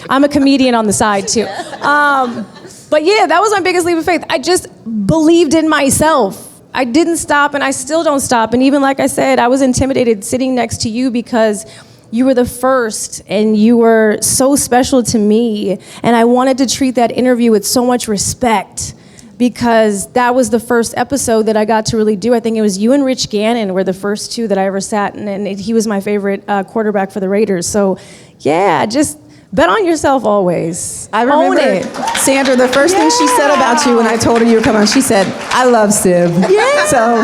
I'm a comedian on the side, too. But yeah, that was my biggest leap of faith. I just believed in myself. I didn't stop, and I still don't stop. And even like I said, I was intimidated sitting next to you because you were the first, and you were so special to me. And I wanted to treat that interview with so much respect, because that was the first episode that I got to really do. I think it was you and Rich Gannon were the first 2 that I ever sat in, and he was my favorite quarterback for the Raiders. So yeah, just bet on yourself always. I remember, Own it. Sandra, the first thing she said about you when I told her you were coming on, she said, I love Sib. Yeah. So,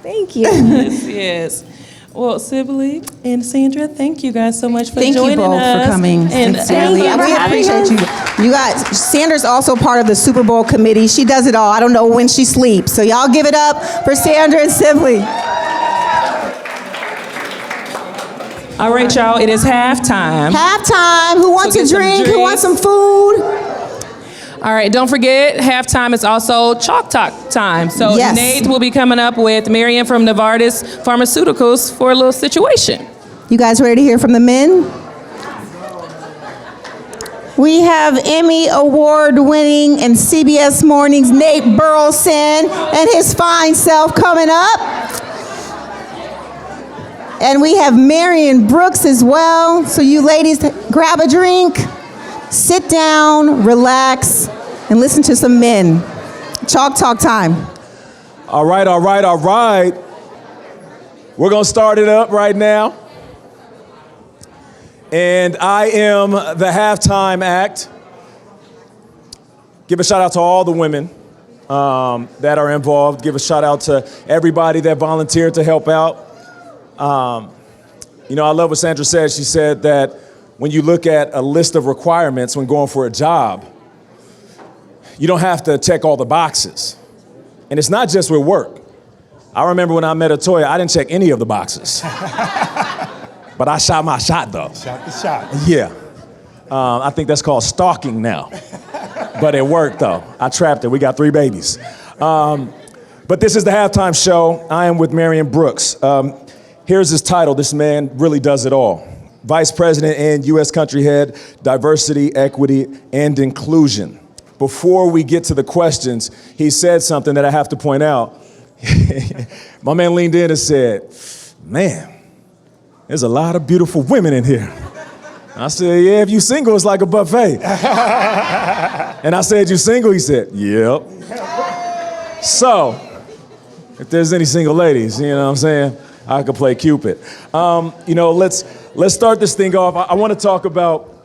thank you. Yes. Well, Sibley and Sandra, thank you guys so much for thank joining us. you both for coming. And Sincerely. thank you We for having appreciate us. you. You guys, Sandra's also part of the Super Bowl committee. She does it all. I don't know when she sleeps. So y'all give it up for Sandra and Sibley. All right, y'all, it is halftime. Halftime. Who wants So a get some drink? Who wants some drinks. food? All right, don't forget, halftime is also Chalk Talk time. So Yes. Nate will be coming up with Marion from Novartis Pharmaceuticals for a little situation. You guys ready to hear from the men? We have Emmy Award-winning and CBS Mornings Nate Burleson and his fine self coming up. And we have Marion Brooks as well. So you ladies, grab a drink, sit down, relax, and listen to some men. Chalk Talk time. All right. We're going to start it up right now. And I am the halftime act. Give a shout out to all the women that are involved. Give a shout out to everybody that volunteered to help out. I love what Sandra said. She said that when you look at a list of requirements when going for a job, you don't have to check all the boxes. And it's not just with work. I remember when I met Atoya, I didn't check any of the boxes. But I shot my shot, though. Shot the shot. Yeah. I think that's called stalking now. But it worked, though. I trapped it. We got 3 babies. But this is the halftime show. I am with Marion Brooks. Here's his title. This man really does it all. Vice President and U.S. Country Head, Diversity, Equity, and Inclusion. Before we get to the questions, he said something that I have to point out. My man leaned in and said, man, there's a lot of beautiful women in here. I said, yeah, if you single, it's like a buffet. And I said, you single? He said, yep. So, if there's any single ladies, you know what I'm saying, I could play Cupid. Let's start this thing off. I want to talk about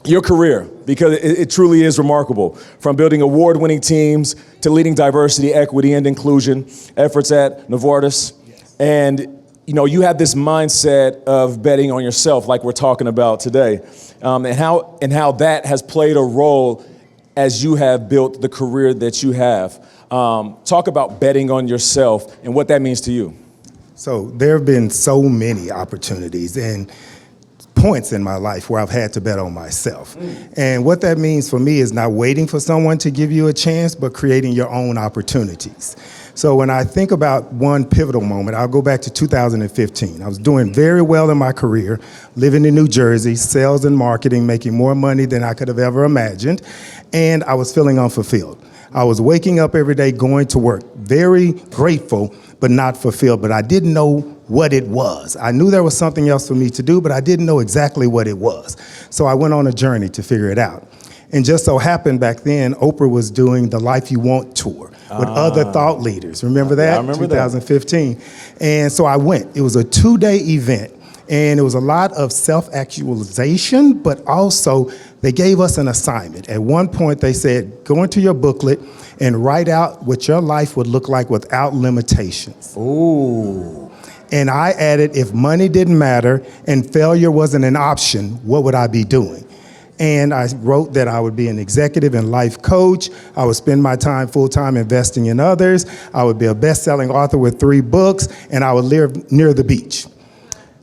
your career, because it truly is remarkable. From building award-winning teams to leading diversity, equity, and inclusion efforts at Novartis. And you have this mindset of betting on yourself, like we're talking about today, and how that has played a role as you have built the career that you have. Talk about betting on yourself and what that means to you. So there have been so many opportunities and points in my life where I've had to bet on myself. And what that means for me is not waiting for someone to give you a chance, but creating your own opportunities. So when I think about one pivotal moment, I'll go back to 2015. I was doing very well in my career, living in New Jersey, sales and marketing, making more money than I could have ever imagined, and I was feeling unfulfilled. I was waking up every day, going to work, very grateful, but not fulfilled, but I didn't know what it was. I knew there was something else for me to do, but I didn't know exactly what it was. So I went on a journey to figure it out. And just so happened back then, Oprah was doing the Life You Want tour with other thought leaders. Remember that? Yeah, I remember 2015. And so I went. It was a 2-day event. And it was a lot of self-actualization, but also they gave us an assignment. At one point, they said, go into your booklet and write out what your life would look like without limitations. Ooh. And I added, if money didn't matter and failure wasn't an option, what would I be doing? And I wrote that I would be an executive and life coach. I would spend my time full-time investing in others. I would be a best-selling author with 3 books, and I would live near the beach.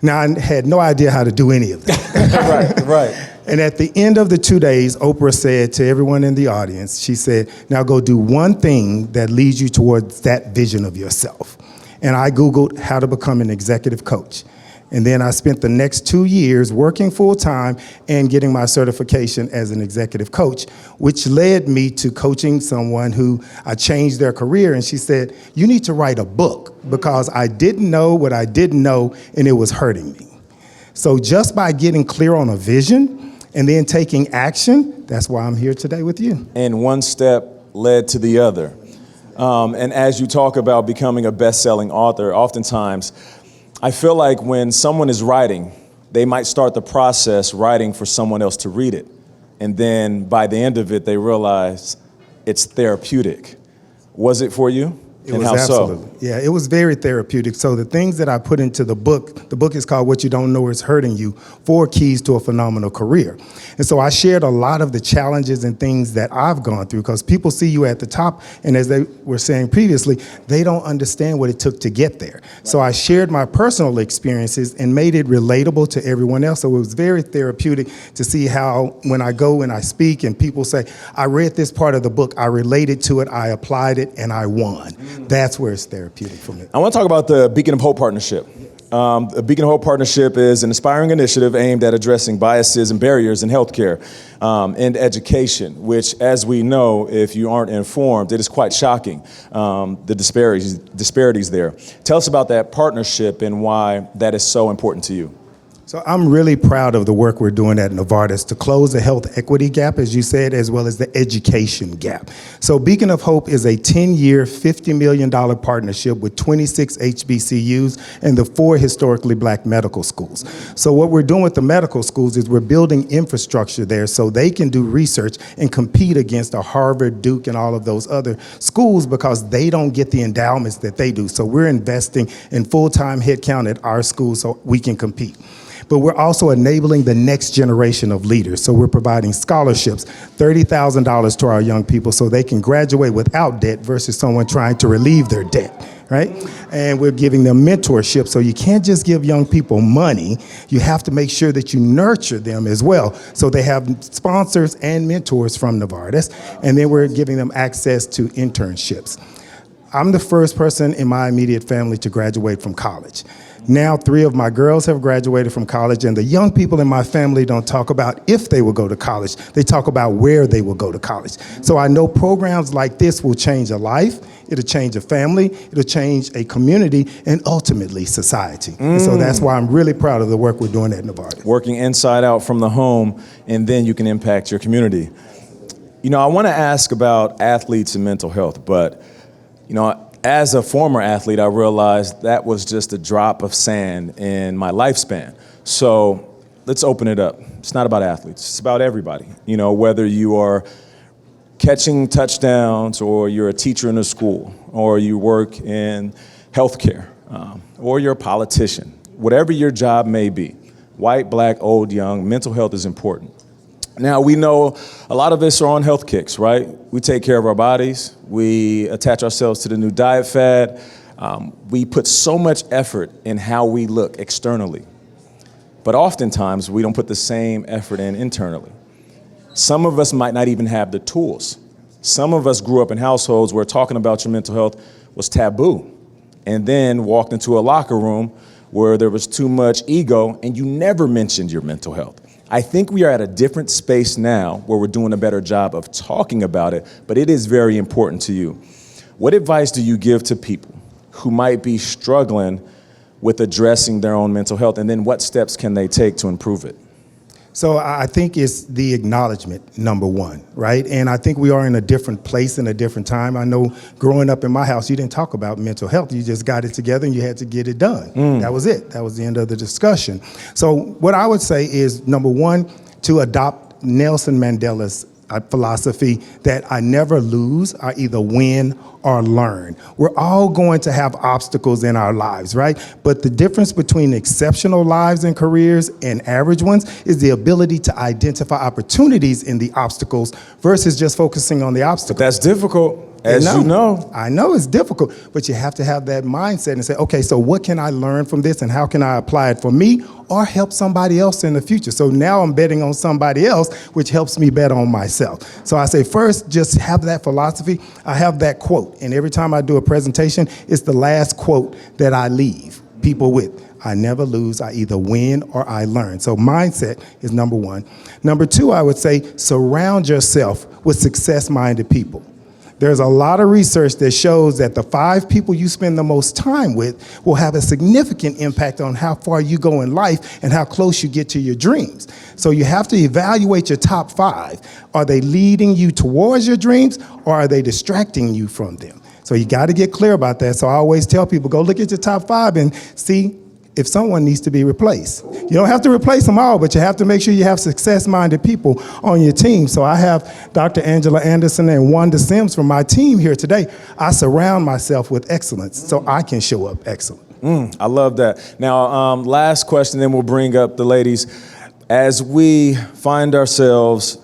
Now, I had no idea how to do any of that. Right. And at the end of the 2 days, Oprah said to everyone in the audience, she said, now go do one thing that leads you towards that vision of yourself. And I Googled how to become an executive coach. And then I spent the next 2 years working full-time and getting my certification as an executive coach, which led me to coaching someone who I changed their career. And she said, you need to write a book because I didn't know what I didn't know and it was hurting me. So just by getting clear on a vision and then taking action, that's why I'm here today with you. And one step led to the other. And as you talk about becoming a best-selling author, oftentimes I feel like when someone is writing, they might start the process writing for someone else to read it. And then by the end of it, they realize it's therapeutic. Was it for you? It was absolutely. Yeah, it was very therapeutic. So the things that I put into the book is called What You Don't Know Is Hurting You, 4 Keys to a Phenomenal Career. And so I shared a lot of the challenges and things that I've gone through because people see you at the top, and as they were saying previously, they don't understand what it took to get there. So I shared my personal experiences and made it relatable to everyone else. So it was very therapeutic to see how when I go and I speak and people say, I read this part of the book, I related to it, I applied it, and I won. That's where it's therapeutic for me. I want to talk about the Beacon of Hope Partnership. The Beacon of Hope Partnership is an inspiring initiative aimed at addressing biases and barriers in healthcare and education, which, as we know, if you aren't informed, it is quite shocking, the disparities there. Tell us about that partnership and why that is so important to you. So I'm really proud of the work we're doing at Novartis to close the health equity gap, as you said, as well as the education gap. So Beacon of Hope is a 10-year, $50 million partnership with 26 HBCUs and the 4 historically black medical schools. So what we're doing with the medical schools is we're building infrastructure there so they can do research and compete against a Harvard, Duke, and all of those other schools because they don't get the endowments that they do. So we're investing in full-time headcount at our schools so we can compete. But we're also enabling the next generation of leaders. So we're providing scholarships, $30,000 to our young people so they can graduate without debt versus someone trying to relieve their debt, right? And we're giving them mentorship. So you can't just give young people money. You have to make sure that you nurture them as well. So they have sponsors and mentors from Novartis. And then we're giving them access to internships. I'm the first person in my immediate family to graduate from college. Now 3 of my girls have graduated from college, and the young people in my family don't talk about if they will go to college. They talk about where they will go to college. So I know programs like this will change a life, it'll change a family, it'll change a community, and ultimately society. And so that's why I'm really proud of the work we're doing at Novartis. Working inside out from the home, and then you can impact your community. You know, I want to ask about athletes and mental health, but, you know, as a former athlete, I realized that was just a drop of sand in my lifespan. So let's open it up. It's not about athletes, it's about everybody. You know, whether you are catching touchdowns or you're a teacher in a school or you work in healthcare or you're a politician, whatever your job may be, white, black, old, young, mental health is important. Now, we know a lot of us are on health kicks, right? We take care of our bodies. We attach ourselves to the new diet fad. We put so much effort in how we look externally. But oftentimes, we don't put the same effort in internally. Some of us might not even have the tools. Some of us grew up in households where talking about your mental health was taboo, and then walked into a locker room where there was too much ego, and you never mentioned your mental health. I think we are at a different space now where we're doing a better job of talking about it, but it is very important to you. What advice do you give to people who might be struggling with addressing their own mental health, and then what steps can they take to improve it? So I think it's the acknowledgement, number one, right? And I think we are in a different place in a different time. I know growing up in my house, you didn't talk about mental health. You just got it together and you had to get it done. That was it. That was the end of the discussion. So what I would say is, number one, to adopt Nelson Mandela's philosophy that I never lose, I either win or learn. We're all going to have obstacles in our lives, right? But the difference between exceptional lives and careers and average ones is the ability to identify opportunities in the obstacles versus just focusing on the obstacles. That's difficult, as you know. I know it's difficult, but you have to have that mindset and say, okay, so what can I learn from this and how can I apply it for me or help somebody else in the future? So now I'm betting on somebody else, which helps me bet on myself. So I say, first, just have that philosophy. I have that quote, and every time I do a presentation, it's the last quote that I leave people with. I never lose, I either win or I learn. So mindset is number one. Number two, I would say, surround yourself with success-minded people. There's a lot of research that shows that the 5 people you spend the most time with will have a significant impact on how far you go in life and how close you get to your dreams. So you have to evaluate your top 5. Are they leading you towards your dreams or are they distracting you from them? So you got to get clear about that. So I always tell people, go look at your top 5 and see if someone needs to be replaced. You don't have to replace them all, but you have to make sure you have success-minded people on your team. So I have Dr. Angela Anderson and Wanda Sims from my team here today. I surround myself with excellence so I can show up excellent. I love that. Now, last question, then we'll bring up the ladies. As we find ourselves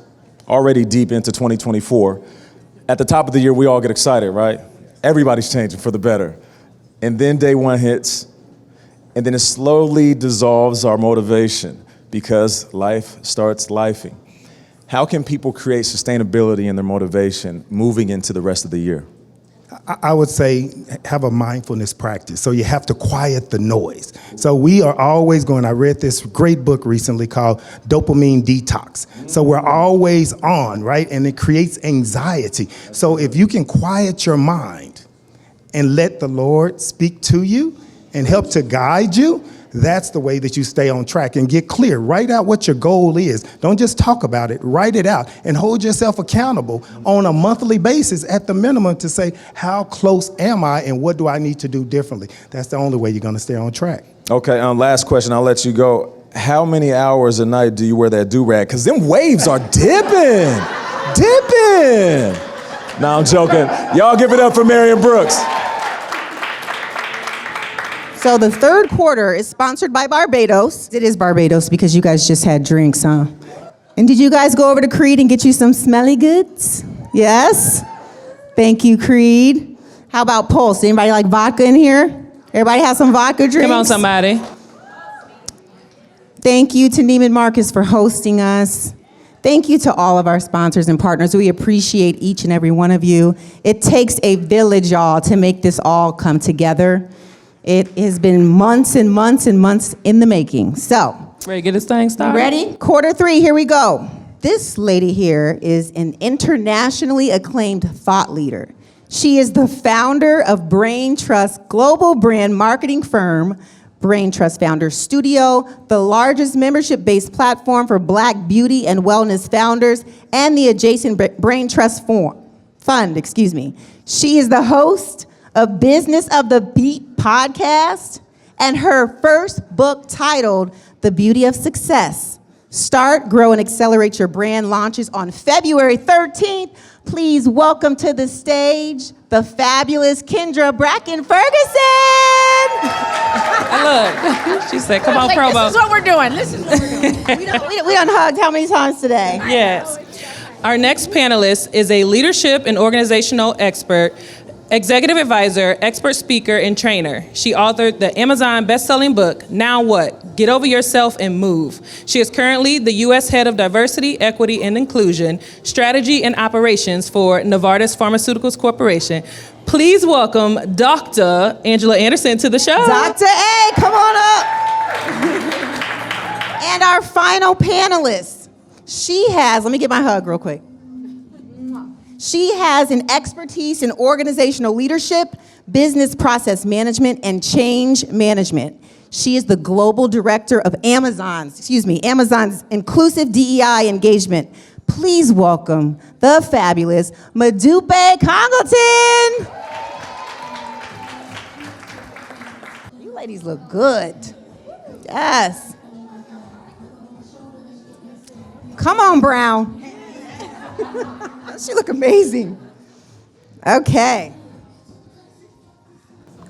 already deep into 2024, at the top of the year, we all get excited, right? Everybody's changing for the better. And then day one hits, and then it slowly dissolves our motivation because life starts lifing. How can people create sustainability in their motivation moving into the rest of the year? I would say have a mindfulness practice. So you have to quiet the noise. So we are always going, I read this great book recently called Dopamine Detox. So we're always on, right? And it creates anxiety. So if you can quiet your mind and let the Lord speak to you and help to guide you, that's the way that you stay on track and get clear. Write out what your goal is. Don't just talk about it. Write it out and hold yourself accountable on a monthly basis at the minimum to say, how close am I and what do I need to do differently? That's the only way you're going to stay on track. Okay, last question. I'll let you go. How many hours a night do you wear that do-rag? Because them waves are dipping. No, I'm joking. Y'all give it up for Marion Brooks. So the third quarter is sponsored by Barbados. It is Barbados because you guys just had drinks, huh? And did you guys go over to Creed and get you some smelly goods? Yes? Thank you, Creed. How about Pulse? Anybody like vodka in here? Everybody have some vodka drinks? Come on, somebody. Thank you to Neiman Marcus for hosting us. Thank you to all of our sponsors and partners. We appreciate each and every one of you. It takes a village, y'all, to make this all come together. It has been months and months and months in the making. So, ready to get this thing started? Ready? Quarter 3, here we go. This lady here is an internationally acclaimed thought leader. She is the founder of Brain Trust global brand marketing firm, Brain Trust Founders Studio, the largest membership-based platform for Black beauty and wellness founders, and the adjacent Brain Trust Fund. She is the host of Business of the Beat podcast, and her first book titled The Beauty of Success. Start, grow, and accelerate your brand launches on February 13th. Please welcome to the stage the fabulous Kendra Bracken Ferguson. Look, she said, come on, promo. This is what we're doing. We done hugged how many times today? Yes. Our next panelist is a leadership and organizational expert, executive advisor, expert speaker, and trainer. She authored the Amazon best-selling book, Now What? Get Over Yourself and Move. She is currently the U.S. Head of Diversity, Equity, and Inclusion, Strategy and Operations for Novartis Pharmaceuticals Corporation. Please welcome Dr. Angela Anderson to the show. Dr. A, come on up. And our final panelist, let me get my hug real quick. She has an expertise in organizational leadership, business process management, and change management. She is the global director of Amazon's inclusive DEI engagement. Please welcome the fabulous Modupe Congleton. You ladies look good. Yes. Come on, Brown. She look amazing. Okay.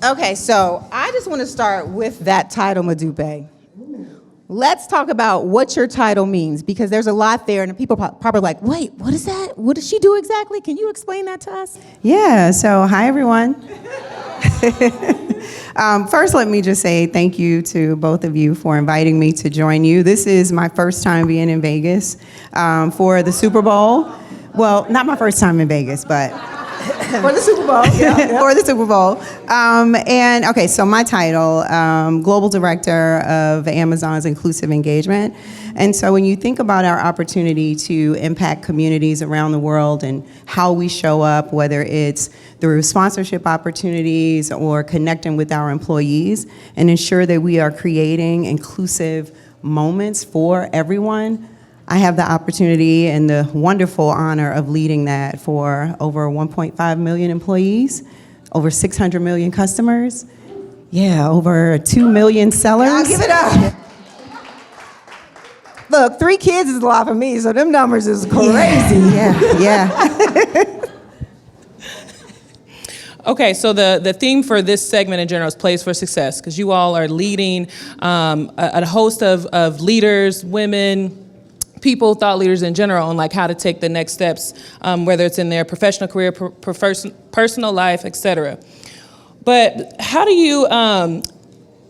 Okay, so I just want to start with that title, Modupe. Let's talk about what your title means, because there's a lot there, and people probably like, wait, what is that? What does she do exactly? Can you explain that to us? Yeah, so hi, everyone. First, let me just say thank you to both of you for inviting me to join you. This is my first time being in Vegas for the Super Bowl. Well, not my first time in Vegas, but... For the Super Bowl, yeah. For the Super Bowl. And okay, so my title, Global Director of Amazon's Inclusive Engagement. And so when you think about our opportunity to impact communities around the world and how we show up, whether it's through sponsorship opportunities or connecting with our employees and ensure that we are creating inclusive moments for everyone, I have the opportunity and the wonderful honor of leading that for over 1.5 million employees, over 600 million customers, over 2 million sellers. I'll give it up. Look, 3 kids is a lot for me, so them numbers is crazy. Yeah. Okay, so the theme for this segment in general is Place for Success, because you all are leading a host of leaders, women, people, thought leaders in general, on like how to take the next steps, whether it's in their professional career, personal life, etc. But how do you,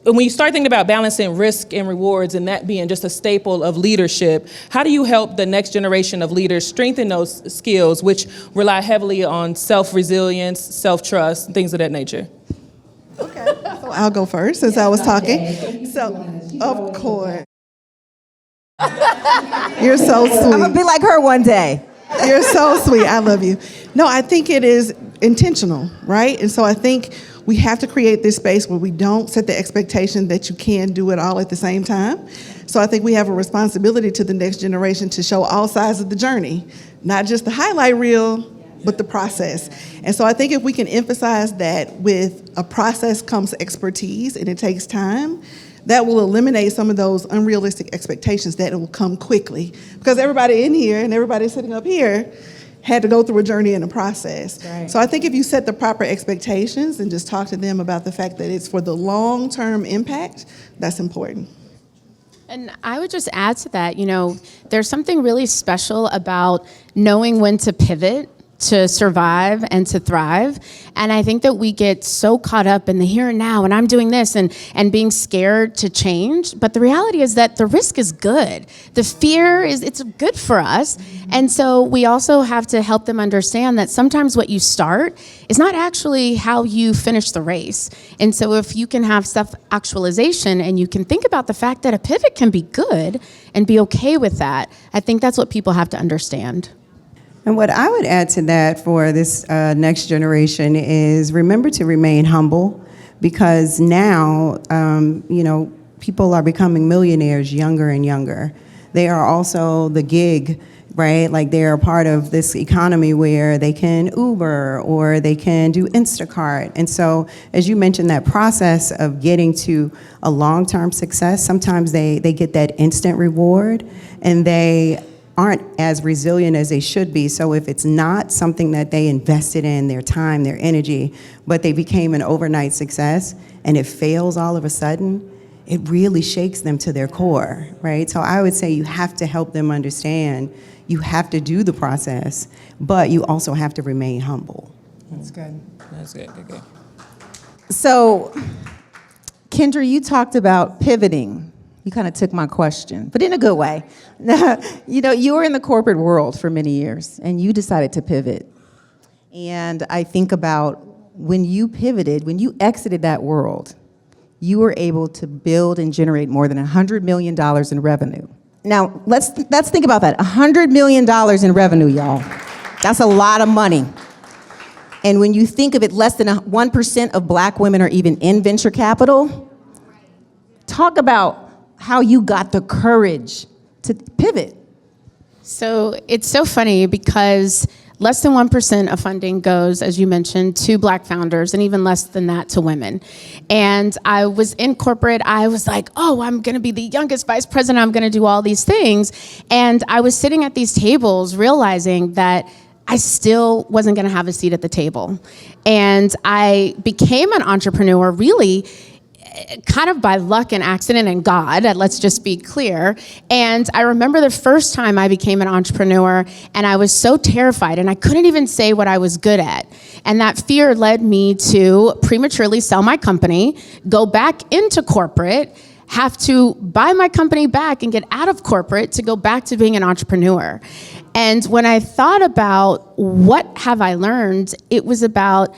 when you start thinking about balancing risk and rewards and that being just a staple of leadership, how do you help the next generation of leaders strengthen those skills, which rely heavily on self-resilience, self-trust, things of that nature? Okay, so I'll go first since I was talking. So, of course. You're so sweet. I'm gonna be like her one day. You're so sweet. I love you. No, I think it is intentional, right? And so I think we have to create this space where we don't set the expectation that you can do it all at the same time. So I think we have a responsibility to the next generation to show all sides of the journey, not just the highlight reel, but the process. And so I think if we can emphasize that with a process comes expertise and it takes time, that will eliminate some of those unrealistic expectations that it will come quickly. Because everybody in here and everybody sitting up here had to go through a journey and a process. Right. So I think if you set the proper expectations and just talk to them about the fact that it's for the long-term impact, that's important. And I would just add to that, there's something really special about knowing when to pivot to survive and to thrive. And I think that we get so caught up in the here and now, and I'm doing this, and being scared to change. But the reality is that the risk is good. The fear it's good for us. And so we also have to help them understand that sometimes what you start is not actually how you finish the race. And so if you can have self-actualization and you can think about the fact that a pivot can be good and be okay with that, I think that's what people have to understand. And what I would add to that for this next generation is remember to remain humble, because now, people are becoming millionaires younger and younger. They are also the gig, right? Like they are part of this economy where they can Uber or they can do Instacart. And so, as you mentioned, that process of getting to a long-term success, sometimes they get that instant reward and they aren't as resilient as they should be. So if it's not something that they invested in, their time, their energy, but they became an overnight success and it fails all of a sudden, it really shakes them to their core, right? So I would say you have to help them understand you have to do the process, but you also have to remain humble. That's good. That's good, good. So, Kendra, you talked about pivoting. You kind of took my question, but in a good way. You were in the corporate world for many years, and you decided to pivot. And I think about when you pivoted, when you exited that world, you were able to build and generate more than $100 million in revenue. Now, let's think about that. $100 million in revenue, y'all. That's a lot of money. And when you think of it, less than 1% of black women are even in venture capital. talk about how you got the courage to pivot. So it's so funny because less than 1% of funding goes, as you mentioned, to Black founders, and even less than that to women. And I was in corporate. I was like, oh, I'm going to be the youngest vice president. I'm going to do all these things. And I was sitting at these tables realizing that I still wasn't going to have a seat at the table. And I became an entrepreneur really kind of by luck and accident and God, let's just be clear. And I remember the first time I became an entrepreneur and I was so terrified and I couldn't even say what I was good at. And that fear led me to prematurely sell my company, go back into corporate, have to buy my company back and get out of corporate to go back to being an entrepreneur. And when I thought about what have I learned, it was about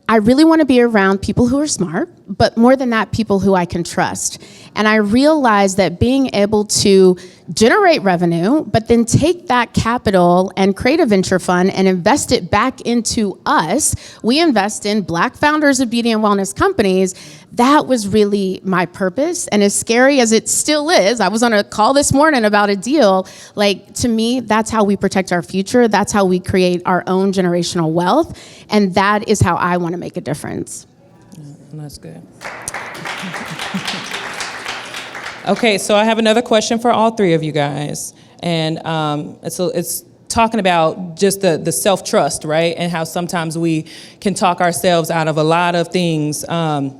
I really want to be around people who are smart, but more than that, people who I can trust. And I realized that being able to generate revenue, but then take that capital and create a venture fund and invest it back into us. We invest in Black founders of beauty and wellness companies. That was really my purpose. And as scary as it still is, I was on a call this morning about a deal. Like, to me, that's how we protect our future. That's how we create our own generational wealth. And that is how I want to make a difference. That's good. Okay, so I have another question for all three of you guys. And it's talking about just the self-trust, right? And how sometimes we can talk ourselves out of a lot of things, talk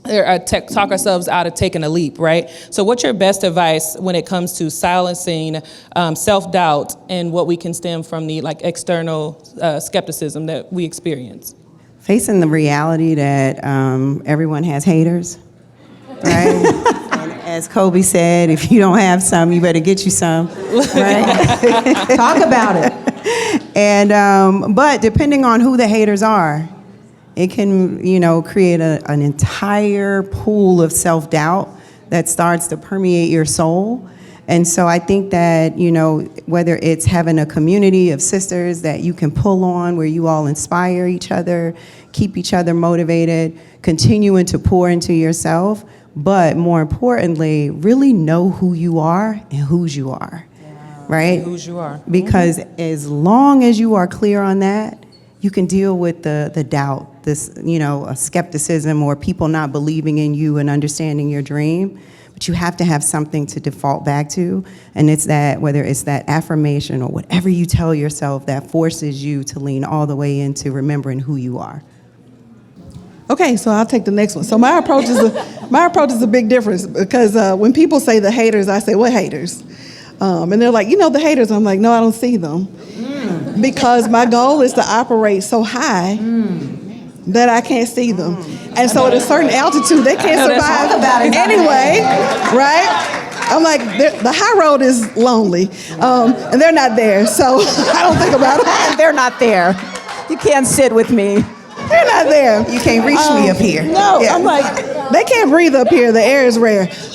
ourselves out of taking a leap, right? So what's your best advice when it comes to silencing self-doubt and what we can stem from the external skepticism that we experience? Facing the reality that everyone has haters, right? And as Kobe said, if you don't have some, you better get you some, right? Talk about it. And but depending on who the haters are, it can, create an entire pool of self-doubt that starts to permeate your soul. And so I think that, whether it's having a community of sisters that you can pull on where you all inspire each other, keep each other motivated, continuing to pour into yourself, but more importantly, really know who you are and whose you are, right? Whose you are. Because as long as you are clear on that, you can deal with the doubt, this, skepticism or people not believing in you and understanding your dream. But you have to have something to default back to. And it's that, whether it's that affirmation or whatever you tell yourself that forces you to lean all the way into remembering who you are. Okay, so I'll take the next one. So my approach is a big difference because when people say the haters, I say, what haters? And they're like, the haters. I'm like, no, I don't see them. Because my goal is to operate so high that I can't see them. And so at a certain altitude, they can't survive anyway, right? I'm like, the high road is lonely, and they're not there, so I don't think about it. They're not there. You can't sit with me. They're not there. You can't reach me up here. No, yeah. I'm like, they can't breathe up here. The air is rare. Period.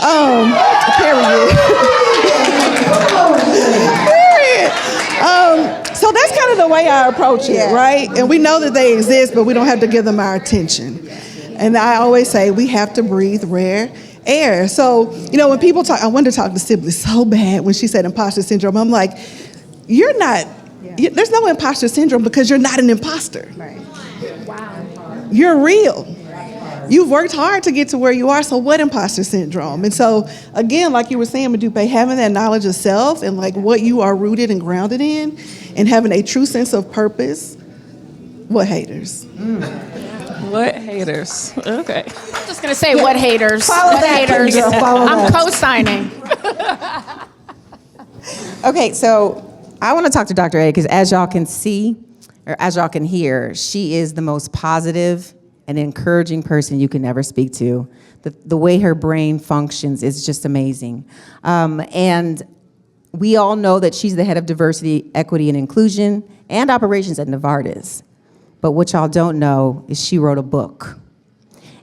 So that's kind of the way I approach it, right? And we know that they exist, but we don't have to give them our attention. And I always say we have to breathe rare air. So, when people talk, I wanted to talk to Sibley so bad when she said imposter syndrome. I'm like, you're not, there's no imposter syndrome because you're not an imposter. Right. Wow. You're real. You've worked hard to get to where you are, so what imposter syndrome? And so, again, like you were saying, Modupe, having that knowledge of self and like what you are rooted and grounded in and having a true sense of purpose, what haters? What haters? Okay. I'm just going to say, what haters? Follow what that, haters? Kendra, follow I'm that. co-signing. Okay, so I want to talk to Dr. A because as y'all can see, or as y'all can hear, she is the most positive and encouraging person you can ever speak to. The way her brain functions is just amazing. And we all know that she's the head of diversity, equity, and inclusion and operations at Novartis. But what y'all don't know is she wrote a book.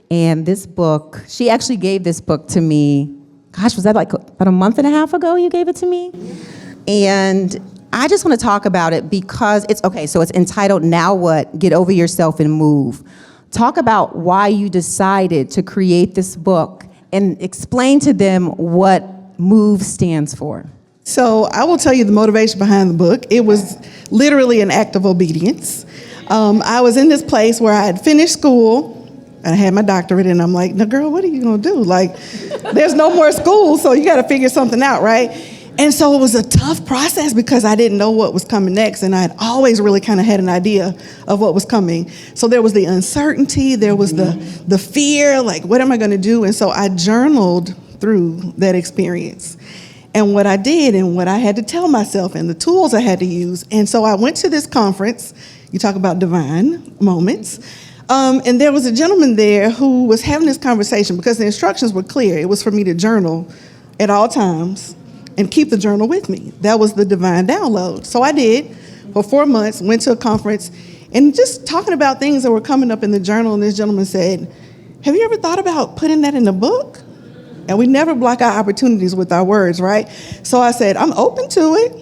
And this book, she actually gave this book to me, gosh, was that like about a month and a half ago you gave it to me? And I just want to talk about it because it's entitled, Now What? Get Over Yourself and Move. Talk about why you decided to create this book and explain to them what MOVE stands for. So I will tell you the motivation behind the book. It was literally an act of obedience. I was in this place where I had finished school, and I had my doctorate, and I'm like, "No, girl, what are you gonna do? Like, there's no more school, so you gotta figure something out, right?" And so it was a tough process because I didn't know what was coming next, and I had always really kind of had an idea of what was coming. So there was the uncertainty, there was the fear, like, what am I gonna do? And so I journaled through that experience. And what I did and what I had to tell myself and the tools I had to use. And so I went to this conference. You talk about divine moments. And there was a gentleman there who was having this conversation because the instructions were clear. It was for me to journal at all times and keep the journal with me. That was the divine download. So I did for 4 months, went to a conference, and just talking about things that were coming up in the journal. And this gentleman said, "Have you ever thought about putting that in a book?" And we never block our opportunities with our words, right? So I said, "I'm open to it."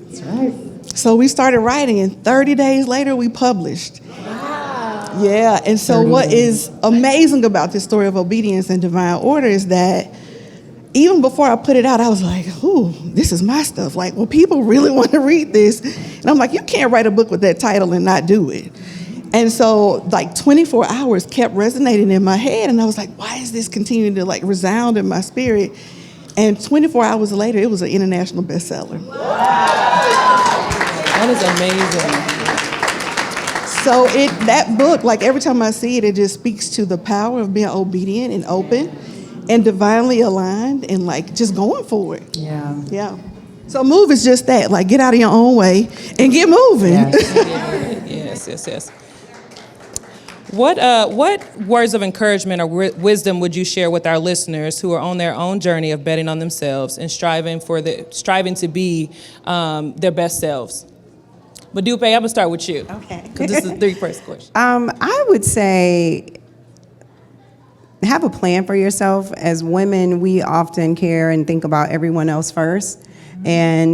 That's right. So we started writing, and 30 days later, we published. Wow. Yeah, and so what is amazing about this story of obedience and divine order is that even before I put it out, I was like, "Ooh, this is my stuff." Like, well, people really want to read this. And I'm like, you can't write a book with that title and not do it. And so like 24 hours kept resonating in my head, and I was like, why is this continuing to like resound in my spirit? And 24 hours later, it was an international bestseller. Wow. That is amazing. So that book, like every time I see it, it just speaks to the power of being obedient and open and divinely aligned and like just going for it. Yeah. Yeah. So MOVE is just that, like get out of your own way and get moving. Yes. What words of encouragement or wisdom would you share with our listeners who are on their own journey of betting on themselves and striving to be their best selves? Modupe, I'm gonna start with you. Okay. Because this is the first question. I would say have a plan for yourself. As women, we often care and think about everyone else first. And,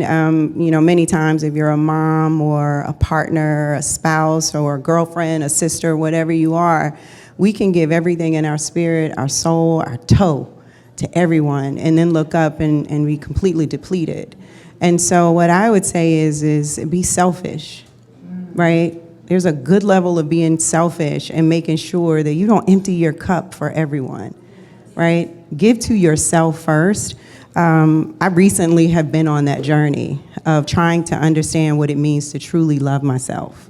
many times if you're a mom or a partner, a spouse or a girlfriend, a sister, whatever you are, we can give everything in our spirit, our soul, our toe to everyone and then look up and be completely depleted. And so what I would say is be selfish, right? There's a good level of being selfish and making sure that you don't empty your cup for everyone, right? Give to yourself first. I recently have been on that journey of trying to understand what it means to truly love myself.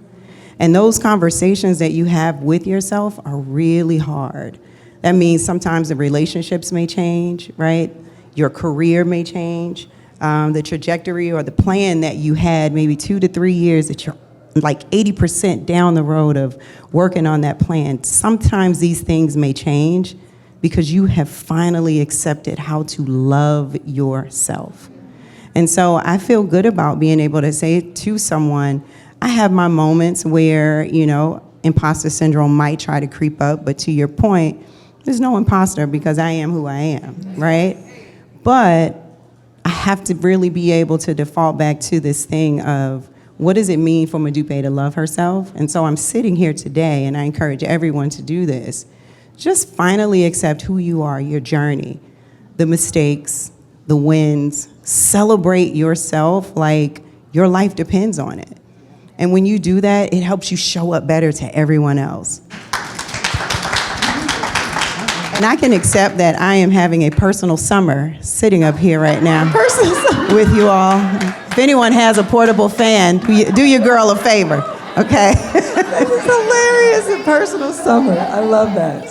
And those conversations that you have with yourself are really hard. That means sometimes the relationships may change, right? Your career may change. The trajectory or the plan that you had maybe 2 to 3 years that you're like 80% down the road of working on that plan. Sometimes these things may change because you have finally accepted how to love yourself. And so I feel good about being able to say to someone, I have my moments where, imposter syndrome might try to creep up, but to your point, there's no imposter because I am who I am, right? But I have to really be able to default back to this thing of what does it mean for Modupe to love herself? And so I'm sitting here today, and I encourage everyone to do this. Just finally accept who you are, your journey, the mistakes, the wins. Celebrate yourself like your life depends on it. And when you do that, it helps you show up better to everyone else. And I can accept that I am having a personal summer sitting up here right now with you all. If anyone has a portable fan, do your girl a favor, okay? It's hilarious, a personal summer. I love that.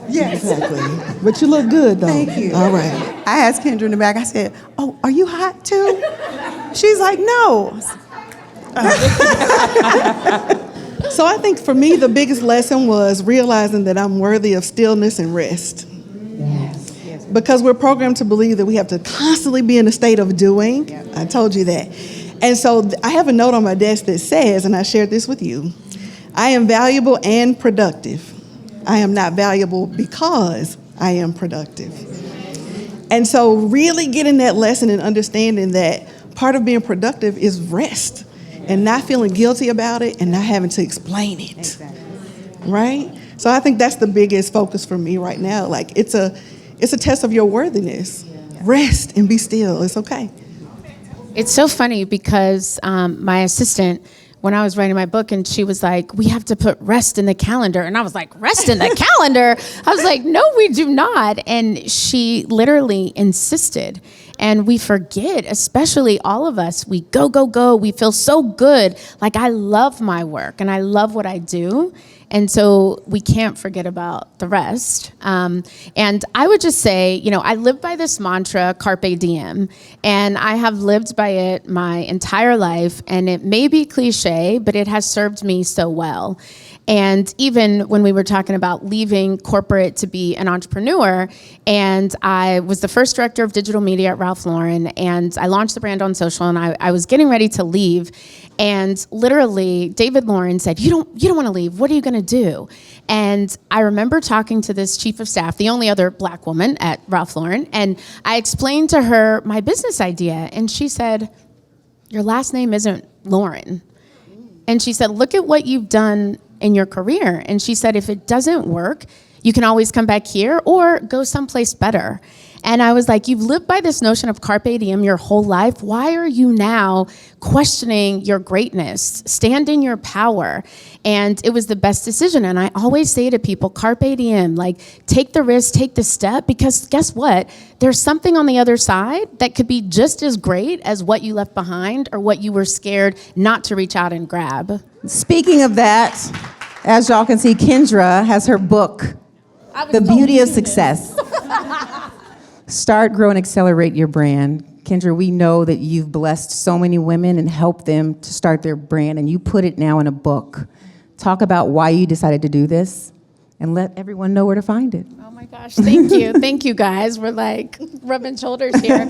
Yeah, exactly. But you look good, though. Thank you. All right. I asked Kendra in the back, I said, oh, are you hot too? She's like, no. So I think for me, the biggest lesson was realizing that I'm worthy of stillness and rest. Yes. Because we're programmed to believe that we have to constantly be in a state of doing. Yeah. I told you that. And so I have a note on my desk that says, and I shared this with you, I am valuable and productive. I am not valuable because I am productive. And so really getting that lesson and understanding that part of being productive is rest and not feeling guilty about it and not having to explain it. Exactly. Right? So I think that's the biggest focus for me right now. Like it's a test of your worthiness. Rest and be still. It's okay. It's so funny because my assistant, when I was writing my book, and she was like, we have to put rest in the calendar. And I was like, rest in the calendar? I was like, no, we do not. And she literally insisted. And we forget, especially all of us, we go, go, go. We feel so good. Like, I love my work and I love what I do. And so we can't forget about the rest. And I would just say, I live by this mantra, carpe diem, and I have lived by it my entire life. And it may be cliche, but it has served me so well. And even when we were talking about leaving corporate to be an entrepreneur, and I was the first director of digital media at Ralph Lauren, and I launched the brand on social, and I was getting ready to leave, and literally David Lauren said, you don't want to leave. What are you going to do? And I remember talking to this chief of staff, the only other black woman at Ralph Lauren, and I explained to her my business idea, and she said, your last name isn't Lauren. And she said, look at what you've done in your career. And she said, if it doesn't work, you can always come back here or go someplace better. And I was like, you've lived by this notion of carpe diem your whole life. Why are you now questioning your greatness? Stand in your power. And it was the best decision. And I always say to people, carpe diem, like take the risk, take the step, because guess what? There's something on the other side that could be just as great as what you left behind or what you were scared not to reach out and grab. Speaking of that, as y'all can see, Kendra has her book, The Beauty of Success. Start, grow, and accelerate your brand. Kendra, we know that you've blessed so many women and helped them to start their brand, and you put it now in a book. Talk about why you decided to do this, and let everyone know where to find it. Oh my gosh, thank you. Thank you guys. We're like rubbing shoulders here.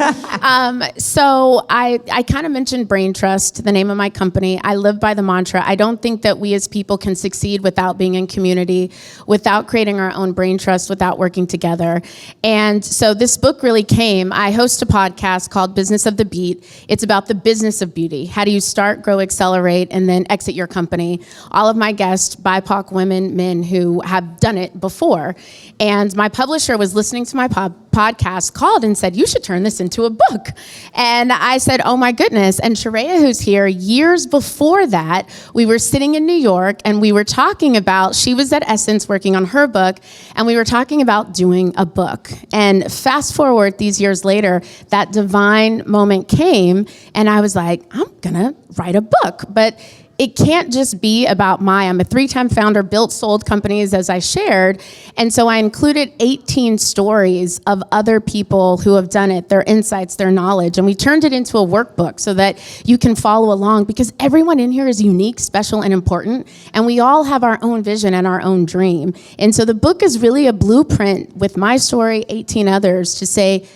So I kind of mentioned Brain Trust, the name of my company. I live by the mantra. I don't think that we as people can succeed without being in community, without creating our own brain trust, without working together. And so this book really came. I host a podcast called Business of the Beat. It's about the business of beauty. How do you start, grow, accelerate, and then exit your company? All of my guests, BIPOC women, men who have done it before. And my publisher was listening to my podcast, called and said, you should turn this into a book. And I said, oh my goodness. And Chariah, who's here, years before that, we were sitting in New York and we were talking about, she was at Essence working on her book, and we were talking about doing a book. And fast forward these years later, that divine moment came, and I was like, I'm gonna write a book. But it can't just be about I'm a 3-time founder, built, sold companies, as I shared. And so I included 18 stories of other people who have done it, their insights, their knowledge. And we turned it into a workbook so that you can follow along, because everyone in here is unique, special, and important. And we all have our own vision and our own dream. And so the book is really a blueprint with my story, 18 others, to say,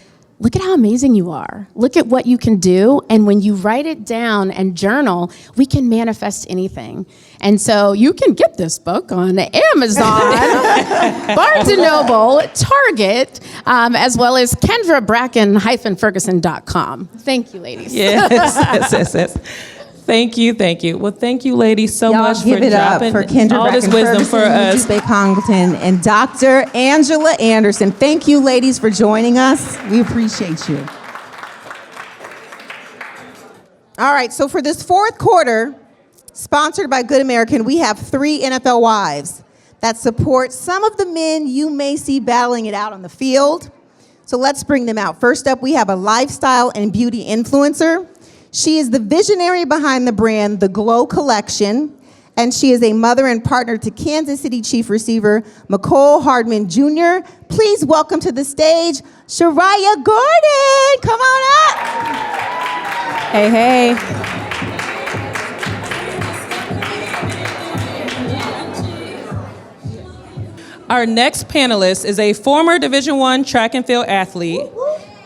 look at how amazing you are. Look at what you can do. And when you write it down and journal, we can manifest anything. And so you can get this book on Amazon, Barnes & Noble, Target, as well as Kendra Bracken-Ferguson.com. Thank you, ladies. Yes. Thank you. Well, thank you, ladies, so Y'all much give for it up dropping for Kendra all this Bracken wisdom for us. Modupe Congleton, and Dr. Angela Anderson. Thank you, ladies, for joining us. We appreciate you. All right, so for this fourth quarter, sponsored by Good American, we have 3 NFL wives that support some of the men you may see battling it out on the field. So let's bring them out. First up, we have a lifestyle and beauty influencer. She is the visionary behind the brand, The Glow Collection, and she is a mother and partner to Kansas City Chief receiver Mecole Hardman Jr. Please welcome to the stage, Chariah Gordon. Come on up. Hey. Our next panelist is a former Division I track and field athlete.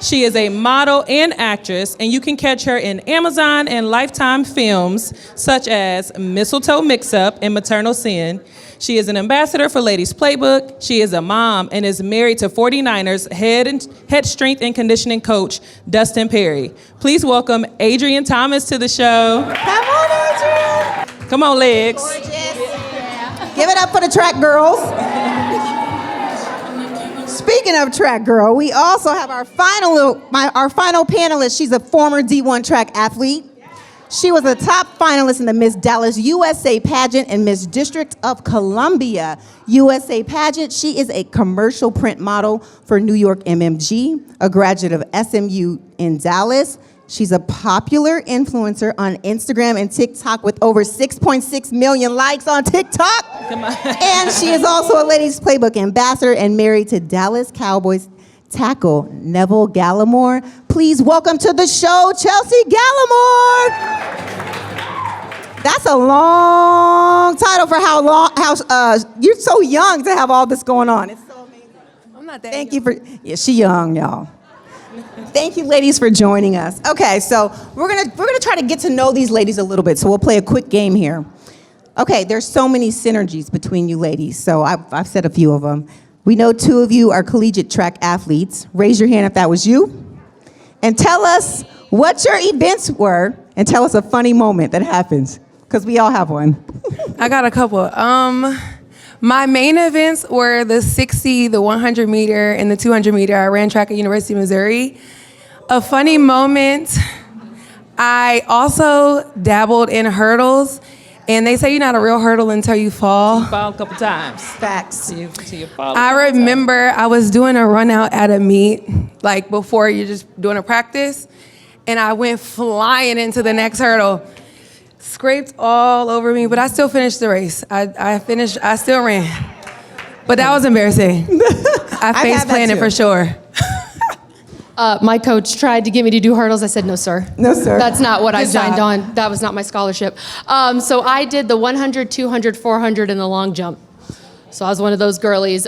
She is a model and actress, and you can catch her in Amazon and Lifetime films such as Mistletoe Mix-Up and Maternal Sin. She is an ambassador for Ladies Playbook. She is a mom and is married to 49ers head strength and conditioning coach, Dustin Perry. Please welcome Adrienne Thomas to the show. Come on, Adrienne. Come on, legs. Gorgeous. Give it up for the track girls. Speaking of track, girl, we also have our final panelist. She's a former D1 track athlete. She was a top finalist in the Miss Dallas USA pageant and Miss District of Columbia USA pageant. She is a commercial print model for New York MMG, a graduate of SMU in Dallas. She's a popular influencer on Instagram and TikTok with over 6.6 million likes on TikTok. Come on. And she is also a Ladies Playbook ambassador and married to Dallas Cowboys tackle Neville Gallimore. Please welcome to the show, Chelsie Gallimore. That's a long title for you're so young to have all this going on. It's so amazing. I'm not that Thank young. you for, yeah, she young, y'all. Thank you, ladies, for joining us. Okay, so we're gonna try to get to know these ladies a little bit. So we'll play a quick game here. Okay, there's so many synergies between you ladies. So I've said a few of them. We know two of you are collegiate track athletes. Raise your hand if that was you. And tell us what your events were, and tell us a funny moment that happens, because we all have one. I got a couple. My main events were the 60, the 100 meter, and the 200 meter. I ran track at University of Missouri. A funny moment, I also dabbled in hurdles. And they say you're not a real hurdle until you fall. Fall a couple times. Facts. Till you fall. I remember I was doing a run out at a meet, like before you're just doing a practice, and I went flying into the next hurdle. Scraped all over me, but I still finished the race. I still ran. But that was embarrassing. I face planted for sure. My coach tried to get me to do hurdles. I said, no, sir. No, sir. That's not what I Good signed job. on. That was not my scholarship. So I did the 100, 200, 400, and the long jump. So I was one of those girlies.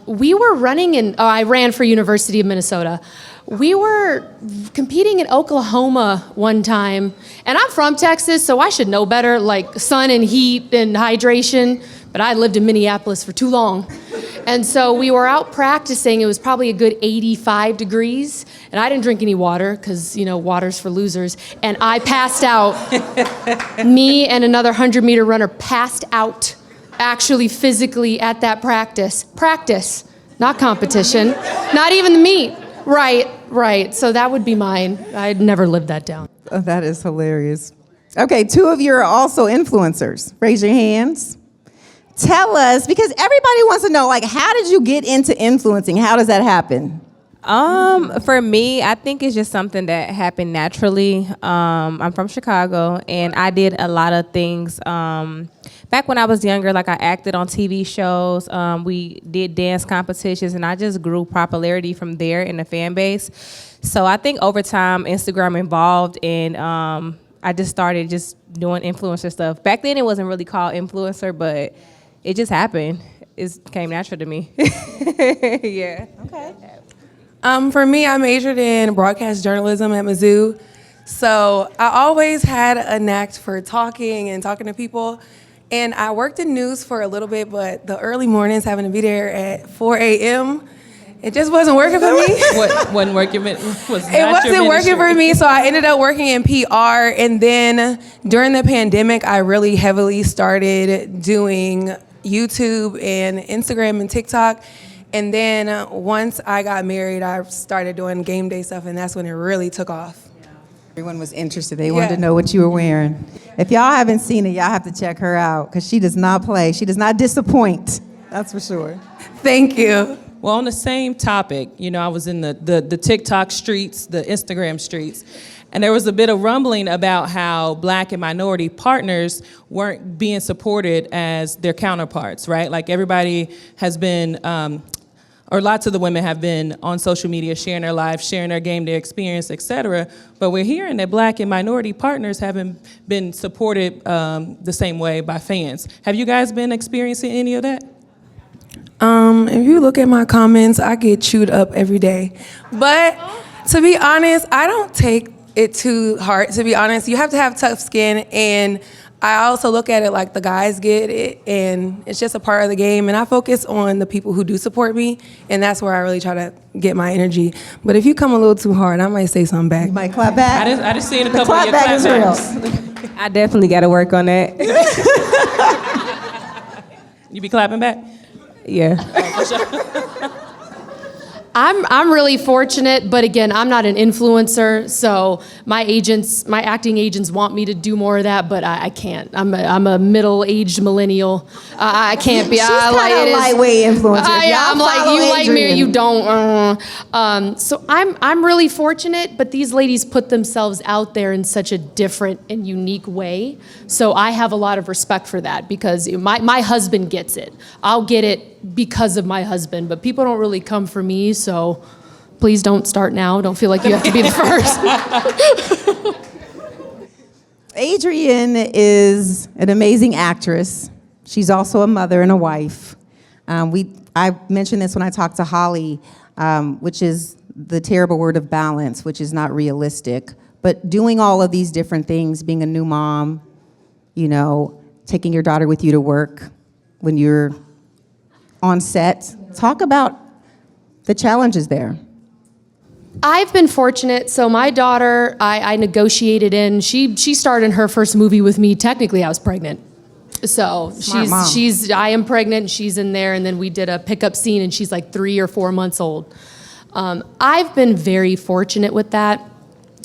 We were running I ran for University of Minnesota. We were competing in Oklahoma one time. And I'm from Texas, so I should know better, like sun and heat and hydration. But I lived in Minneapolis for too long. And so we were out practicing. It was probably a good 85 degrees. And I didn't drink any water because, water's for losers. And I passed out. Me and another 100-meter runner passed out, actually physically at that practice. Practice, not competition. Not even the meet. Right. So that would be mine. I'd never lived that down. Oh, that is hilarious. Okay, two of you are also influencers. Raise your hands. Tell us, because everybody wants to know, how did you get into influencing? How does that happen? For me, I think it's just something that happened naturally. I'm from Chicago, and I did a lot of things. Back when I was younger, I acted on TV shows. We did dance competitions, and I just grew popularity from there in the fan base. So I think over time, Instagram evolved, and I just started just doing influencer stuff. Back then, it wasn't really called influencer, but it just happened. It came natural to me. Yeah. Okay. For me, I majored in broadcast journalism at Mizzou. So I always had a knack for talking to people. And I worked in news for a little bit, but the early mornings, having to be there at 4 a.m., it just wasn't working for me. What wasn't working? It wasn't working for me, so I ended up working in PR. And then during the pandemic, I really heavily started doing YouTube and Instagram and TikTok. And then once I got married, I started doing game day stuff, and that's when it really took off. Everyone was interested. They wanted to know what you were wearing. If y'all haven't seen it, y'all have to check her out, because she does not play. She does not disappoint. That's for sure. Thank you. Well, on the same topic, I was in the TikTok streets, the Instagram streets, and there was a bit of rumbling about how Black and minority partners weren't being supported as their counterparts, right? Everybody has been, or lots of the women have been on social media sharing their lives, sharing their game day experience, et cetera. But we're hearing that Black and minority partners haven't been supported the same way by fans. Have you guys been experiencing any of that? If you look at my comments, I get chewed up every day. But to be honest, I don't take it too hard, to be honest. You have to have tough skin, and I also look at it like the guys get it, and it's just a part of the game, and I focus on the people who do support me, and that's where I really try to get my energy. But if you come a little too hard, I might say something back. You might clap back. I just seen a The couple of clap your back clap is backs. real. I definitely got to work on that. You be clapping back? Yeah. I'm really fortunate, but again, I'm not an influencer, so my acting agents want me to do more of that, but I can't. I'm a middle-aged millennial. I can't be. She's kind of a lightweight influencer. I'm like, follow you like me or Adrienne. you don't. So I'm really fortunate, but these ladies put themselves out there in such a different and unique way. So I have a lot of respect for that because my husband gets it. I'll get it because of my husband, but people don't really come for me, so please don't start now. Don't feel like you have to be the first. Adrienne is an amazing actress. She's also a mother and a wife. I mentioned this when I talked to Holly, which is the terrible word of balance, which is not realistic. But doing all of these different things, being a new mom, taking your daughter with you to work when you're on set. Talk about the challenges there. I've been fortunate. So my daughter, I negotiated in. She starred in her first movie with me. Technically, I was pregnant. So Smart mom. I am pregnant. She's in there, and then we did a pickup scene, and she's like 3 or 4 months old. I've been very fortunate with that,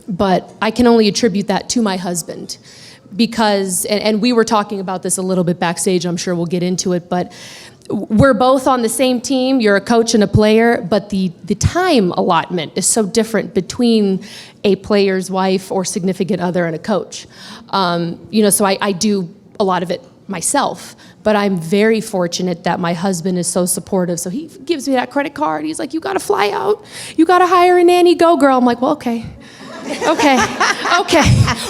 but I can only attribute that to my husband. Because, and we were talking about this a little bit backstage, I'm sure we'll get into it, but we're both on the same team. You're a coach and a player, but the time allotment is so different between a player's wife or significant other and a coach. So I do a lot of it myself, but I'm very fortunate that my husband is so supportive. So he gives me that credit card. He's like, you gotta fly out. You gotta hire a nanny, go girl. I'm like, well, okay. Okay,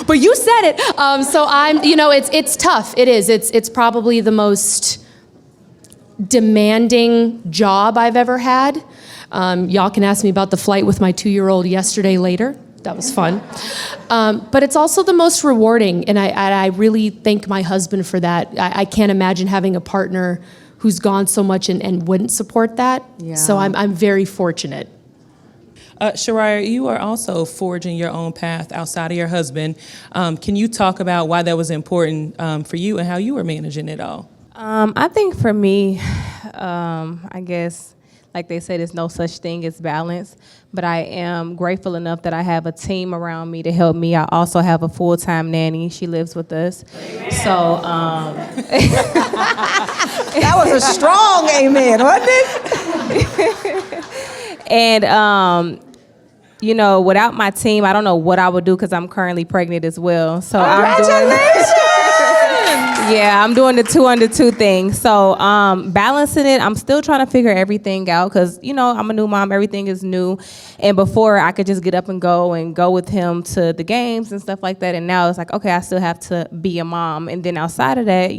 but you said it. So it's tough. It is. It's probably the most demanding job I've ever had. Y'all can ask me about the flight with my 2-year-old yesterday later. That was fun. But it's also the most rewarding, and I really thank my husband for that. I can't imagine having a partner who's gone so much and wouldn't support that. Yeah. So I'm very fortunate. Chariah, you are also forging your own path outside of your husband. Can you talk about why that was important for you and how you were managing it all? I think for me, I guess, like they say, there's no such thing as balance, but I am grateful enough that I have a team around me to help me. I also have a full-time nanny. She lives with us. So That was a strong amen, wasn't it? And, without my team, I don't know what I would do because I'm currently pregnant as well. So I'm doing the 2 under 2 thing. So balancing it, I'm still trying to figure everything out because, I'm a new mom. Everything is new. And before, I could just get up and go with him to the games and stuff like that. And now it's like, okay, I still have to be a mom. And then outside of that,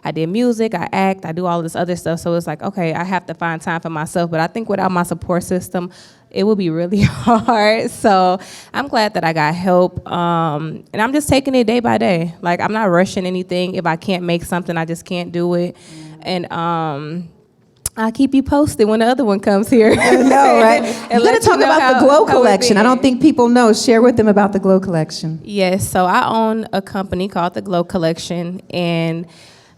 I did music, I act, I do all this other stuff. So it's like, okay, I have to find time for myself. But I think without my support system, it would be really hard. So I'm glad that I got help. And I'm just taking it day by day. Like, I'm not rushing anything. If I can't make something, I just can't do it. And I'll keep you posted when the other one comes here. I know, right? You're going to talk about the Glow Collection. I don't think people know. Share with them about the Glow Collection. Yes, so I own a company called the Glow Collection, and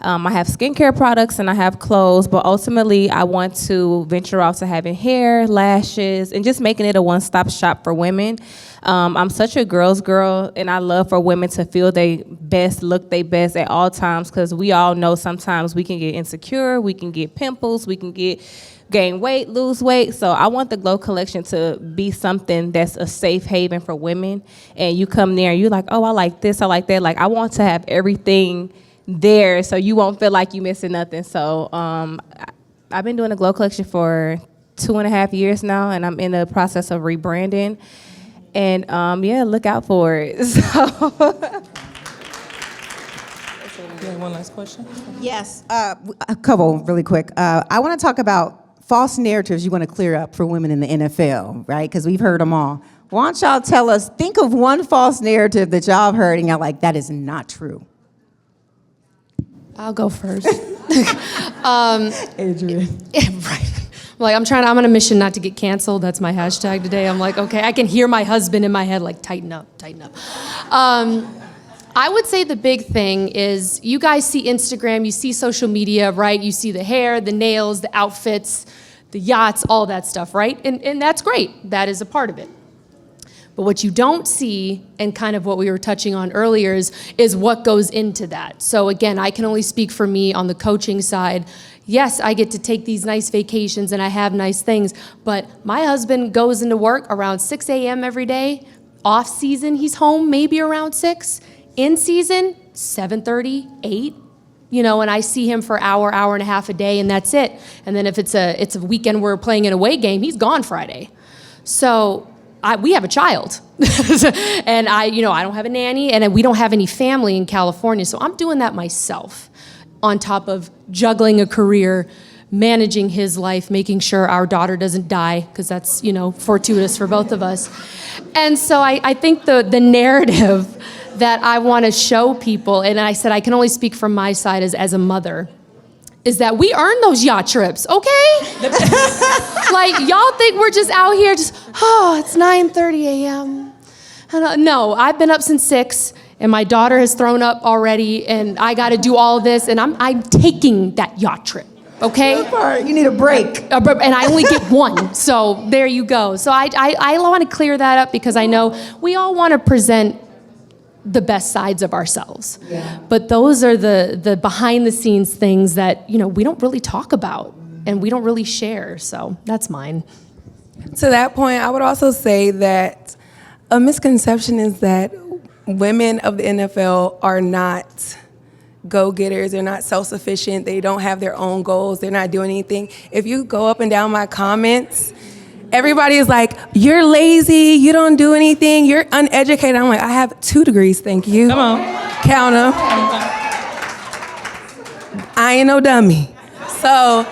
I have skincare products and I have clothes, but ultimately I want to venture off to having hair, lashes, and just making it a one-stop shop for women. I'm such a girl's girl, and I love for women to feel their best, look their best at all times, because we all know sometimes we can get insecure, we can get pimples, we can gain weight, lose weight. So I want the Glow Collection to be something that's a safe haven for women. And you come there and you're like, oh, I like this, I like that. Like, I want to have everything there so you won't feel like you're missing nothing. So I've been doing the Glow Collection for 2.5 years now, and I'm in the process of rebranding. And look out for it. So. You have one last question? Yes, a couple really quick. I want to talk about false narratives you want to clear up for women in the NFL, right? Because we've heard them all. Why don't y'all tell us, think of one false narrative that y'all have heard and y'all like, that is not true. I'll go first. Adrienne. Right. Like, I'm on a mission not to get canceled. That's my hashtag today. I'm like, okay, I can hear my husband in my head, like, tighten up. I would say the big thing is you guys see Instagram, you see social media, right? You see the hair, the nails, the outfits, the yachts, all that stuff, right? And that's great. That is a part of it. But what you don't see, and kind of what we were touching on earlier, is what goes into that. So again, I can only speak for me on the coaching side. Yes, I get to take these nice vacations and I have nice things, but my husband goes into work around 6 a.m. every day. Off season, he's home maybe around 6. In season, 7:30, 8. And I see him for hour and a half a day, and that's it. And then if it's a weekend we're playing an away game, he's gone Friday. So we have a child, and I don't have a nanny, and we don't have any family in California, so I'm doing that myself, on top of juggling a career, managing his life, making sure our daughter doesn't die, because that's fortuitous for both of us. And so I think the narrative that I want to show people, and I said I can only speak from my side as a mother, is that we earn those yacht trips, okay? Like, y'all think we're just out here it's 9:30 a.m. No, I've been up since 6, and my daughter has thrown up already, and I got to do all this, and I'm taking that yacht trip, okay? You need a break. And I only get one, so there you go. So I want to clear that up, because I know we all want to present the best sides of ourselves. Yeah. But those are the behind the scenes things that, we don't really talk about and we don't really share. So that's mine. To that point, I would also say that a misconception is that women of the NFL are not go-getters. They're not self-sufficient. They don't have their own goals. They're not doing anything. If you go up and down my comments, everybody is like, you're lazy, you don't do anything, you're uneducated. I'm like, I have 2 degrees, thank you. Come on. Count them. I ain't no dummy. So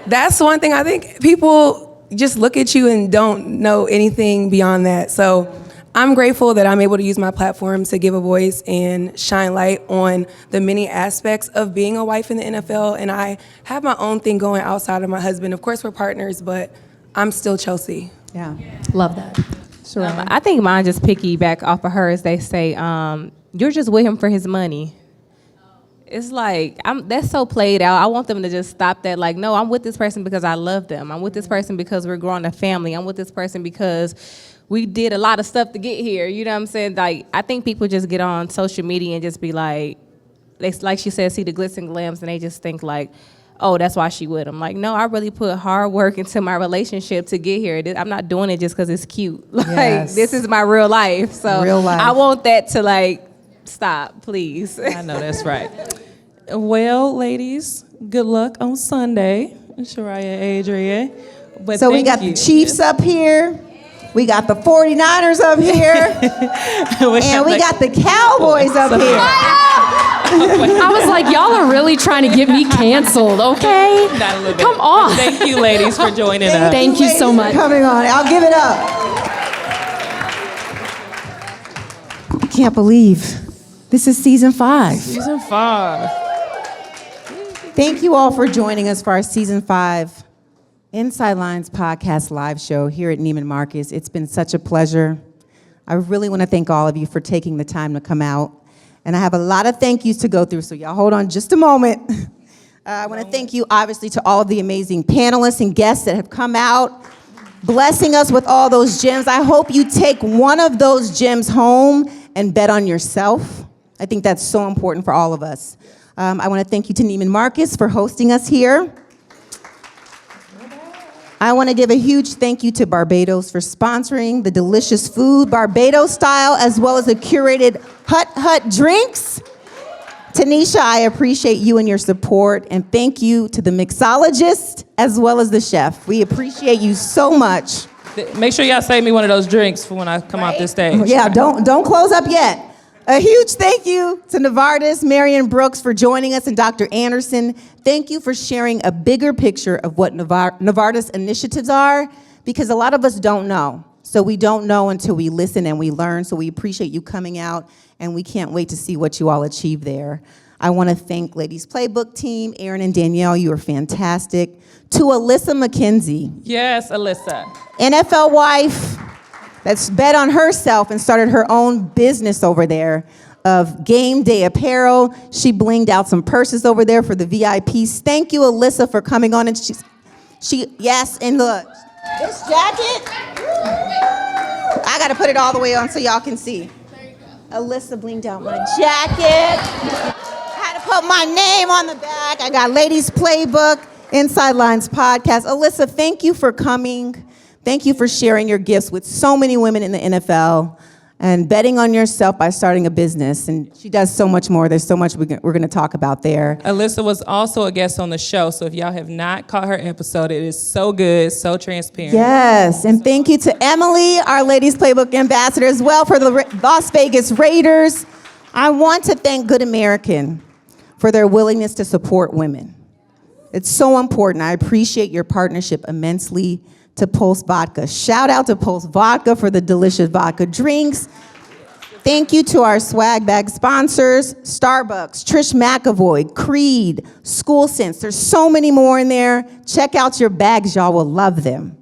that's one thing. I think people just look at you and don't know anything beyond that. So I'm grateful that I'm able to use my platform to give a voice and shine light on the many aspects of being a wife in the NFL. And I have my own thing going outside of my husband. Of course, we're partners, but I'm still Chelsea. Yeah. Love that. I think mine just piggyback off of hers. They say, you're just with him for his money. It's like, that's so played out. I want them to just stop that. Like, no, I'm with this person because I love them. I'm with this person because we're growing a family. I'm with this person because we did a lot of stuff to get here. You know what I'm saying? Like, I think people just get on social media and just be like, like she said, see the glitz and glams, and they just think like, oh, that's why she with him. Like, no, I really put hard work into my relationship to get here. I'm not doing it just because it's cute. Like, Yes. This is my real life. So Real life. I want that to like stop, please. I know that's right. Well, ladies, good luck on Sunday, Chariah, Adrienne. But So we thank got you. the Chiefs up here. We got the 49ers up here. And we got the Cowboys up here. I was like, y'all are really trying to get me canceled, okay? Not a little bit. Come on. Thank you, ladies, for joining us. Thank you so ladies, much. for coming on. I'll give it up. I can't believe this is season 5. Season 5. Thank you all for joining us for our season 5 Inside Lines podcast live show here at Neiman Marcus. It's been such a pleasure. I really want to thank all of you for taking the time to come out. And I have a lot of thank yous to go through, so y'all hold on just a moment. I want to thank you, obviously, to all of the amazing panelists and guests that have come out, blessing us with all those gems. I hope you take one of those gems home and bet on yourself. I think that's so important for all of us. I want to thank you to Neiman Marcus for hosting us here. I want to give a huge thank you to Barbados for sponsoring the delicious food, Barbados style, as well as the curated Hut drinks. Tanisha, I appreciate you and your support, and thank you to the mixologist as well as the chef. We appreciate you so much. Make sure y'all save me one of those drinks for when I come off this stage. Yeah, don't close up yet. A huge thank you to Novartis, Marion Brooks for joining us, and Dr. Anderson. Thank you for sharing a bigger picture of what Novartis initiatives are, because a lot of us don't know. So we don't know until we listen and we learn. So we appreciate you coming out, and we can't wait to see what you all achieve there. I want to thank Ladies Playbook team, Aaron and Danielle, you are fantastic. To Alyssa McKenzie. Yes, Alyssa. NFL wife that's bet on herself and started her own business over there of game day apparel. She blinged out some purses over there for the VIPs. Thank you, Alyssa, for coming on. And Yes, and look, this jacket, I gotta put it all the way on so y'all can see. Alyssa blinged out my jacket. I had to put my name on the back. I got Ladies Playbook, Inside Lines podcast. Alyssa, thank you for coming. Thank you for sharing your gifts with so many women in the NFL and betting on yourself by starting a business. And she does so much more. There's so much we're going to talk about there. Alyssa was also a guest on the show, so if y'all have not caught her episode, it is so good, so transparent. Yes, and thank you to Emily, our Ladies Playbook ambassador, as well for the Las Vegas Raiders. I want to thank Good American for their willingness to support women. It's so important. I appreciate your partnership immensely. To Pulse Vodka. Shout out to Pulse Vodka for the delicious vodka drinks. Thank you to our swag bag sponsors, Starbucks, Trish McAvoy, Creed, School Sense. There's so many more in there. Check out your bags. Y'all will love them.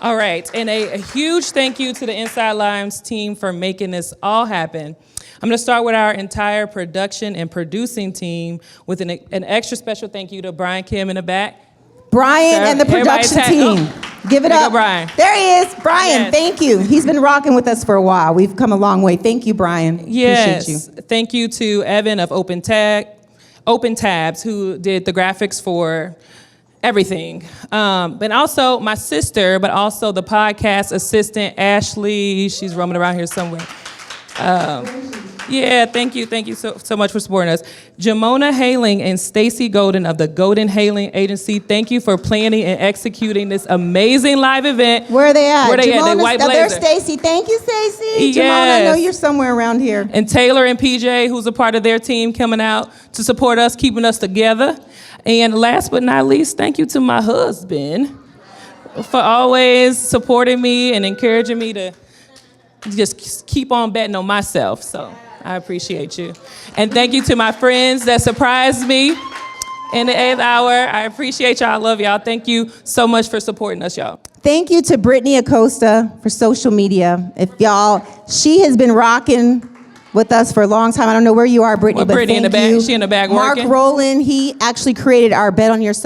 All right, and a huge thank you to the Inside Lines team for making this all happen. I'm gonna start with our entire production and producing team with an extra special thank you to Brian Kim in the back. Brian and the production team. Give it up. Brian. There he is. Brian, Yes. Thank you. He's been rocking with us for a while. We've come a long way. Thank you, Brian. Yes. Appreciate you. Thank you to Evan of Open Tabs, who did the graphics for everything. But also my sister, but also the podcast assistant, Ashley. She's roaming around here somewhere. Yeah, thank you so much for supporting us. Jamona Haling and Stacy Golden of the Golden Haling Agency, thank you for planning and executing this amazing live event. Where are they at? Where they at? They white blazer. There's Stacy. Thank you, Stacy. Yes. Jamona, I know you're somewhere around here. And Taylor and PJ, who's a part of their team, coming out to support us, keeping us together. And last but not least, thank you to my husband for always supporting me and encouraging me to just keep on betting on myself. So I appreciate you. And thank you to my friends that surprised me in the 8th hour. I appreciate y'all. I love y'all. Thank you so much for supporting us, y'all. Thank you to Brittany Acosta for social media. She has been rocking with us for a long time. I don't know where you are, Brittany, but Brittany thank in the back. you. She in the back Mark working. Rowland, he actually created our Bet on Yourself